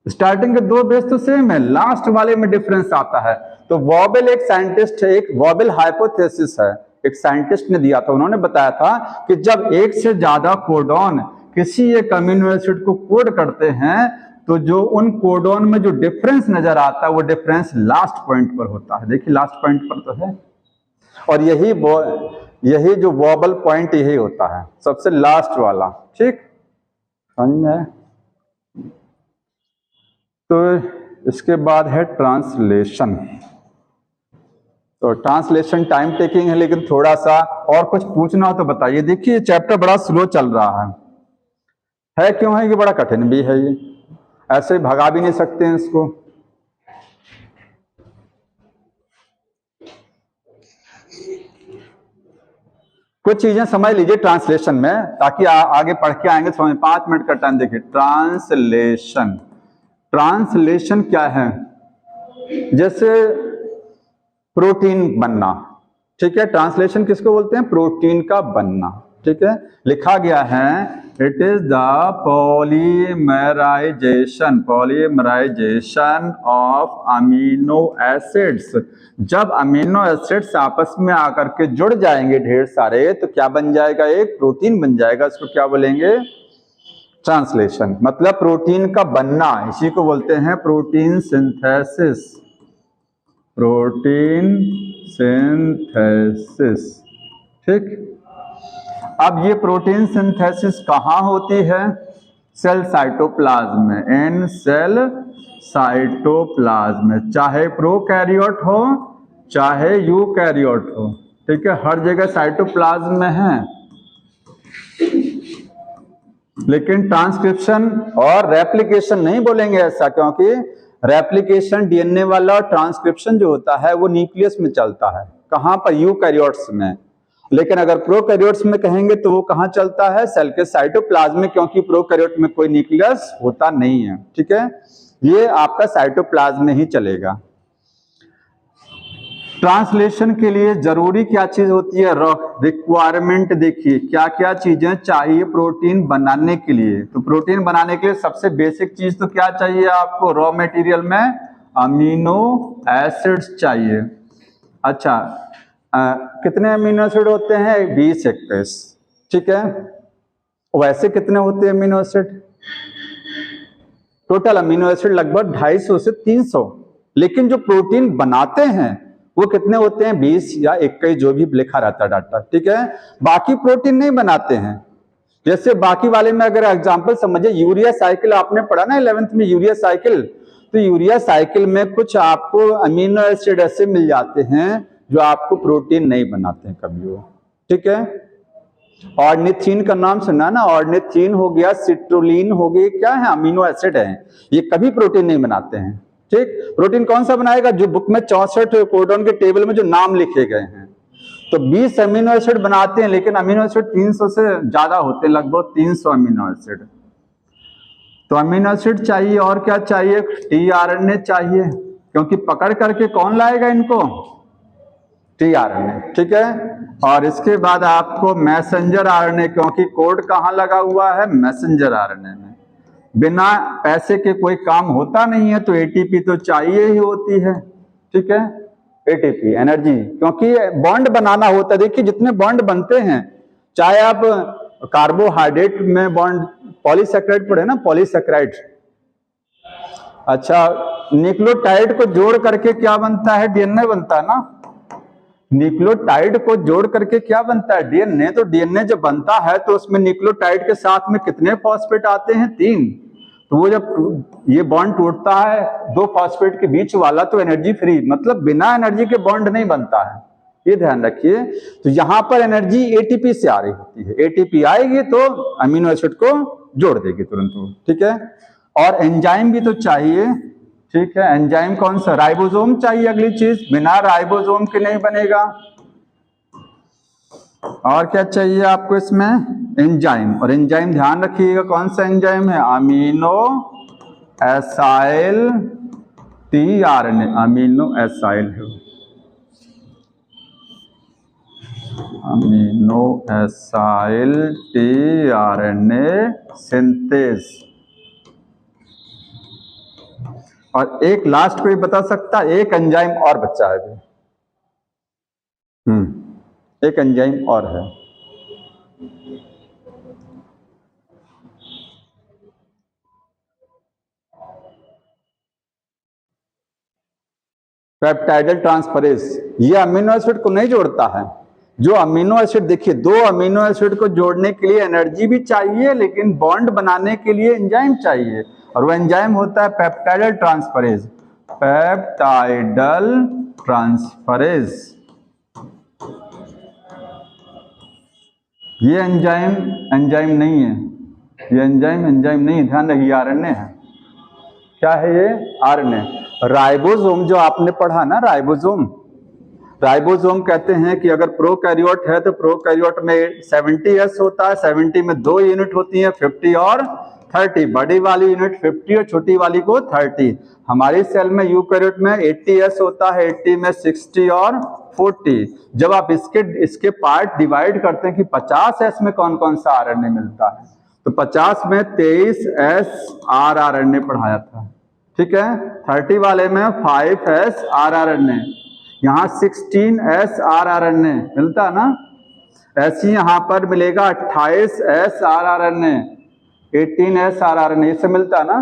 स्टार्टिंग के 2 बेस तो सेम है, लास्ट वाले में डिफरेंस आता है। तो वॉबल एक साइंटिस्ट है, एक वॉबल हाइपोथेसिस है, एक साइंटिस्ट ने दिया था। उन्होंने बताया था कि जब एक से ज्यादा कोडॉन किसी एक अमीनो एसिड को कोड करते हैं तो जो उन कोडॉन में जो डिफरेंस नजर आता है वो डिफरेंस लास्ट पॉइंट पर होता है। देखिए लास्ट पॉइंट पर तो है, और यही जो वॉबल पॉइंट यही होता है, सबसे लास्ट वाला। ठीक समझ में है? तो इसके बाद है ट्रांसलेशन। तो ट्रांसलेशन टाइम टेकिंग है, लेकिन थोड़ा सा और कुछ पूछना हो तो बताइए। देखिए चैप्टर बड़ा स्लो चल रहा है क्यों है? ये बड़ा कठिन भी है, ये ऐसे भगा भी नहीं सकते हैं इसको। कुछ चीजें समझ लीजिए ट्रांसलेशन में, ताकि आगे पढ़ के आएंगे समझ। 5 मिनट का टाइम देखिए। ट्रांसलेशन, ट्रांसलेशन क्या है? जैसे प्रोटीन बनना, ठीक है, ट्रांसलेशन किसको बोलते हैं? प्रोटीन का बनना। ठीक है, लिखा गया है it is the polymerisation of amino acids. जब अमीनो एसिड्स आपस में आकर के जुड़ जाएंगे ढेर सारे, तो क्या बन जाएगा? एक प्रोटीन बन जाएगा। इसको क्या बोलेंगे? ट्रांसलेशन। मतलब प्रोटीन का बनना, इसी को बोलते हैं प्रोटीन सिंथेसिस। Protein synthesis. ठीक, अब ये प्रोटीन सिंथेसिस कहाँ होती है? सेल साइटोप्लाज्म में, इन सेल साइटोप्लाज्म में, चाहे प्रोकैरियोट हो चाहे यूकैरियोट हो। ठीक है, हर जगह साइटोप्लाज्म में है। लेकिन ट्रांसक्रिप्शन और रेप्लिकेशन नहीं बोलेंगे ऐसा, क्योंकि रेप्लिकेशन डीएनए वाला और ट्रांसक्रिप्शन जो होता है वो न्यूक्लियस में चलता है। कहां पर? यूकैरियोट्स में। लेकिन अगर प्रोकैरियोट्स में कहेंगे तो वो कहां चलता है? सेल के साइटोप्लाज्म में, क्योंकि प्रोकैरियोट में कोई न्यूक्लियस होता नहीं है। ठीक है, ये आपका साइटोप्लाज्म में ही चलेगा। ट्रांसलेशन के लिए जरूरी क्या चीज होती है? रिक्वायरमेंट देखिए क्या क्या चीजें चाहिए प्रोटीन बनाने के लिए। तो प्रोटीन बनाने के लिए सबसे बेसिक चीज तो क्या चाहिए आपको? रॉ मटेरियल में अमीनो एसिड्स चाहिए। अच्छा, कितने अमीनो एसिड होते हैं? 20-21। ठीक है, वैसे कितने होते हैं amino acid? Total amino acid लगभग 250 से 300। लेकिन जो प्रोटीन बनाते हैं वो कितने होते हैं? 20 या 21, जो भी लिखा रहता है डाटा। ठीक है, बाकी प्रोटीन नहीं बनाते हैं। जैसे बाकी वाले में अगर एग्जांपल समझिए, यूरिया साइकिल आपने पढ़ा ना 11th में, यूरिया साइकिल। तो यूरिया साइकिल में कुछ आपको अमीनो एसिड ऐसे मिल जाते हैं जो आपको प्रोटीन नहीं बनाते हैं कभी वो। ठीक है, ऑर्निथीन का नाम सुना ना? ऑर्निथीन हो गया, सिट्रोलिन हो गई, क्या है? अमीनो एसिड है। ये कभी प्रोटीन नहीं बनाते हैं। ठीक, प्रोटीन कौन सा बनाएगा? जो बुक में 64 कोडॉन के टेबल में जो नाम लिखे गए हैं। तो 20 अमीनो एसिड बनाते हैं, लेकिन अमीनो एसिड 300 से ज्यादा होते हैं, लगभग 300 अमीनो एसिड। तो अमीनो एसिड चाहिए, और क्या चाहिए? टीआरएनए चाहिए, क्योंकि पकड़ करके कौन लाएगा इनको? टीआरएनए। ठीक है, और इसके बाद आपको मैसेंजर आरएनए, क्योंकि कोड कहाँ लगा हुआ है? मैसेंजर आरएनए में। बिना पैसे के कोई काम होता नहीं है, तो एटीपी तो चाहिए ही होती है। ठीक है, एटीपी एनर्जी, क्योंकि बॉन्ड बनाना होता है। देखिए जितने बॉन्ड बनते हैं, चाहे आप कार्बोहाइड्रेट में बॉन्ड, पॉलीसैकेराइड पढ़े ना, पॉलीसैकेराइड। अच्छा, न्यूक्लियोटाइड को जोड़ करके क्या बनता है? डीएनए बनता है ना। न्यूक्लियोटाइड को जोड़ करके क्या बनता है? डीएनए। तो डीएनए जब बनता है तो उसमें न्यूक्लियोटाइड के साथ में कितने फॉस्फेट आते हैं? 3। तो वो जब ये बॉन्ड टूटता है 2 फॉस्फेट के बीच वाला, तो एनर्जी फ्री, मतलब बिना एनर्जी के बॉन्ड नहीं बनता है, ये ध्यान रखिए। तो यहां पर एनर्जी एटीपी से आ रही होती है। एटीपी आएगी तो अमीनो एसिड को जोड़ देगी तुरंत। ठीक है, और एंजाइम भी तो चाहिए। ठीक है, एंजाइम कौन सा? राइबोसोम चाहिए अगली चीज, बिना राइबोसोम के नहीं बनेगा। और क्या चाहिए आपको इसमें? एंजाइम। और एंजाइम ध्यान रखिएगा कौन सा एंजाइम है? Amino acyl tRNA, amino acyl है। Amino acyl tRNA synthase. और एक लास्ट कोई बता सकता, एक एंजाइम और बचा है अभी। एक एंजाइम और है। पेप्टाइडल ट्रांसफरेज, ये अमीनो एसिड को नहीं जोड़ता है। जो अमीनो एसिड, देखिए, दो अमीनो एसिड को जोड़ने के लिए एनर्जी भी चाहिए, लेकिन बॉन्ड बनाने के लिए एंजाइम चाहिए, और वो एंजाइम होता है पेप्टाइडल ट्रांसफरेज। पेप्टाइडल ट्रांसफरेज, ये एंजाइम नहीं है, ये एंजाइम नहीं है, ध्यान रखिए, आरएनए है। क्या है ये? आरएनए। राइबोसोम जो आपने पढ़ा ना, राइबोसोम कहते हैं कि अगर प्रोकैरियोट है तो प्रोकैरियोट में 70S होता है, 70 में 2 यूनिट होती हैं, 50 और 30। बड़ी वाली यूनिट 50 और छोटी वाली को 30। हमारी सेल में यूकैरियोट में 80S होता है, 80 में 60 और 40। जब आप इसके पार्ट डिवाइड करते हैं कि 50S में कौन कौन सा आरएनए मिलता है, तो 50 में 23S आरएनए पढ़ाया था, ठीक है। 30 वाले में 5S आरएनए, यहाँ 16S आरएनए मिलता ना। ऐसे यहाँ पर मिलेगा 28S आरएनए, 18S आरएनए, इससे मिलता ना।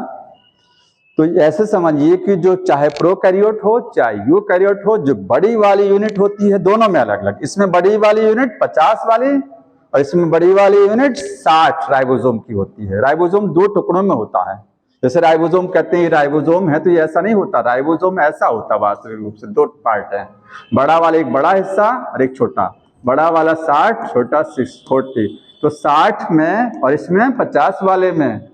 तो ऐसे समझिए कि जो चाहे प्रोकैरियोट हो चाहे यूकैरियोट हो, जो बड़ी वाली यूनिट होती है, दोनों में अलग अलग, इसमें बड़ी वाली यूनिट 50 वाली और इसमें बड़ी वाली यूनिट 60 राइबोसोम की होती है। राइबोसोम 2 टुकड़ों में होता है। जैसे राइबोसोम कहते हैं राइबोसोम है, तो ये ऐसा नहीं होता। राइबोसोम ऐसा होता वास्तविक रूप से 2 पार्ट है, बड़ा वाला एक बड़ा हिस्सा और एक छोटा। बड़ा वाला 60, छोटा 40। तो 60 में और इसमें 50 वाले में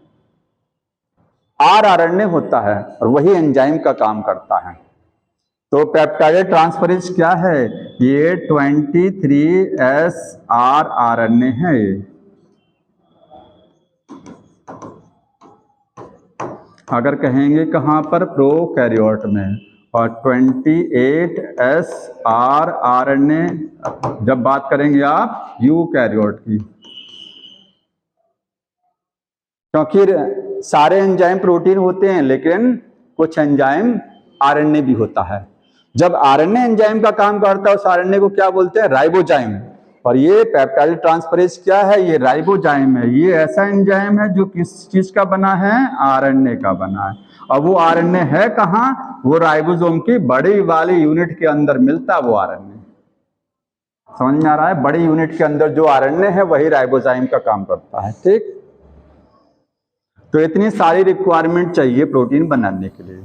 आरएनए होता है, और वही एंजाइम का काम करता है। तो पेप्टाइड ट्रांसफरेज क्या है? ये 23S आरएनए है। अगर कहेंगे कहां पर? प्रोकैरियोट में। और 28S आरएनए जब बात करेंगे आप यूकैरियोट की, क्योंकि सारे एंजाइम प्रोटीन होते हैं, लेकिन कुछ एंजाइम आरएनए भी होता है। जब आरएनए एंजाइम का काम करता है, उस आरएनए को क्या बोलते हैं? राइबोजाइम। और ये पेप्टाइड ट्रांसफरेज क्या है? ये राइबोजाइम है। ये ऐसा एंजाइम है जो किस चीज का बना है? आरएनए का बना है। और वो आरएनए है कहाँ? वो राइबोसोम की बड़ी वाली यूनिट के अंदर मिलता है वो आरएनए। समझ में आ रहा है? बड़ी यूनिट के अंदर जो आरएनए है वही राइबोजाइम का काम करता है, ठीक। तो इतनी सारी रिक्वायरमेंट चाहिए प्रोटीन बनाने के लिए।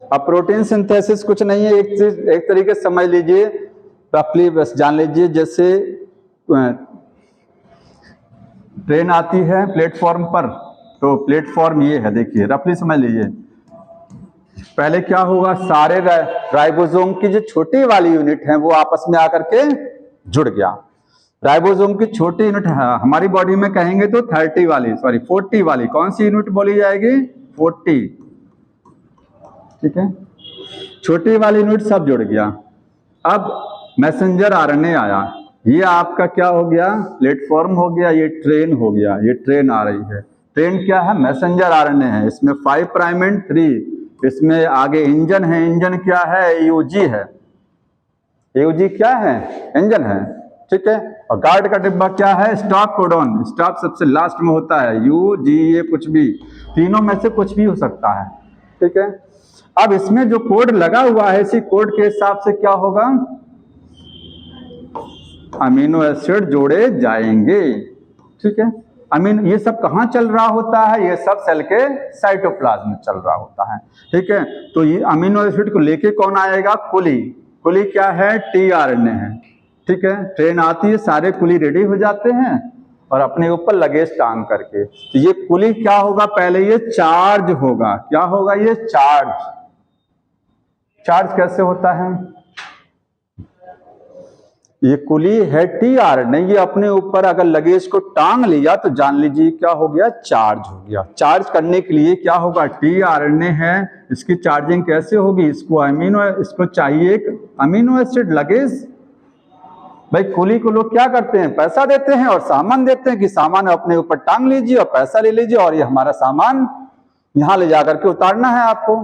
अब प्रोटीन सिंथेसिस कुछ नहीं है, एक तरीके से समझ लीजिए, रफली बस जान लीजिए, जैसे ट्रेन आती है प्लेटफॉर्म पर, तो प्लेटफॉर्म ये है, देखिए रफली समझ लीजिए। पहले क्या होगा? सारे राइबोसोम की जो छोटी वाली यूनिट है वो आपस में आकर के जुड़ गया। राइबोसोम की छोटी यूनिट हमारी बॉडी में कहेंगे तो 40 वाली कौन सी यूनिट बोली जाएगी? 40, ठीक है। छोटी वाली यूनिट सब जुड़ गया। अब मैसेंजर आरएनए आया, ये आपका क्या हो गया? प्लेटफॉर्म हो गया, ये ट्रेन हो गया, ये ट्रेन आ रही है। ट्रेन क्या है? मैसेंजर आरएनए है। इसमें 5 प्राइम एंड 3, इसमें आगे इंजन है। इंजन क्या है? एयूजी है। एयूजी क्या है? इंजन है, ठीक है। और गार्ड का डिब्बा क्या है? Stop codon. स्टॉप सबसे लास्ट में होता है, यू जी ए कुछ भी, तीनों में से कुछ भी हो सकता है, ठीक है। अब इसमें जो कोड लगा हुआ है, इसी कोड के हिसाब से क्या होगा? अमीनो एसिड जोड़े जाएंगे, ठीक है। अमीनो, ये सब कहाँ चल रहा होता है? ये सब सेल के साइटोप्लाज्म में चल रहा होता है, ठीक है। तो ये अमीनो एसिड को लेके कौन आएगा? कुली। कुली क्या है? टीआरएनए है, ठीक है। ट्रेन आती है, सारे कुली रेडी हो जाते हैं और अपने ऊपर लगेज टांग करके। तो ये कुली क्या होगा? पहले ये चार्ज होगा। क्या होगा? ये चार्ज कैसे होता है? ये कुली है टी आरएनए, ये अपने ऊपर अगर लगेज को टांग लिया तो जान लीजिए क्या हो गया, चार्ज हो गया। चार्ज करने के लिए क्या होगा, टी आरएनए है, इसकी चार्जिंग कैसे होगी, इसको चाहिए एक अमीनो एसिड लगेज। भाई कुली को लोग क्या करते हैं, पैसा देते हैं और सामान देते हैं कि सामान अपने ऊपर टांग लीजिए और पैसा ले लीजिए और ये हमारा सामान यहां ले जाकर के उतारना है आपको।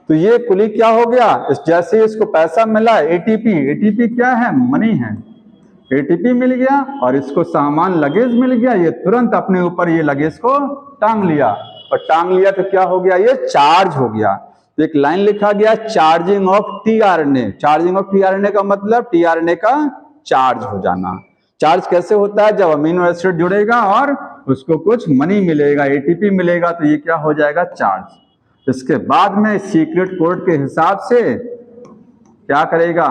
तो ये कुली क्या हो गया, जैसे इसको पैसा मिला, एटीपी, एटीपी क्या है, मनी है, एटीपी मिल गया और इसको सामान लगेज मिल गया, ये तुरंत अपने ऊपर ये लगेज को टांग लिया, और टांग लिया तो क्या हो गया, ये चार्ज हो गया। तो एक लाइन लिखा गया, charging of tRNA. Charging of tRNA का मतलब टीआरएनए का चार्ज हो जाना। चार्ज कैसे होता है, जब अमीनो एसिड जुड़ेगा और उसको कुछ मनी मिलेगा, एटीपी मिलेगा, तो ये क्या हो जाएगा, चार्ज। इसके बाद में सीक्रेट कोड के हिसाब से क्या करेगा,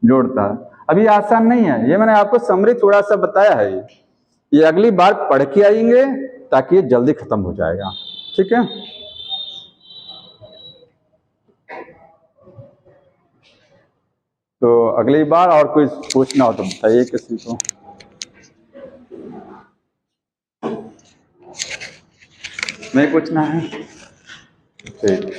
जोड़ता है। अभी आसान नहीं है, ये मैंने आपको समरी थोड़ा सा बताया है, ये अगली बार पढ़ के आएंगे ताकि ये जल्दी खत्म हो जाएगा, ठीक है। तो अगली बार और कोई पूछना हो तो बताइए किसी को। नहीं पूछना है, ठीक।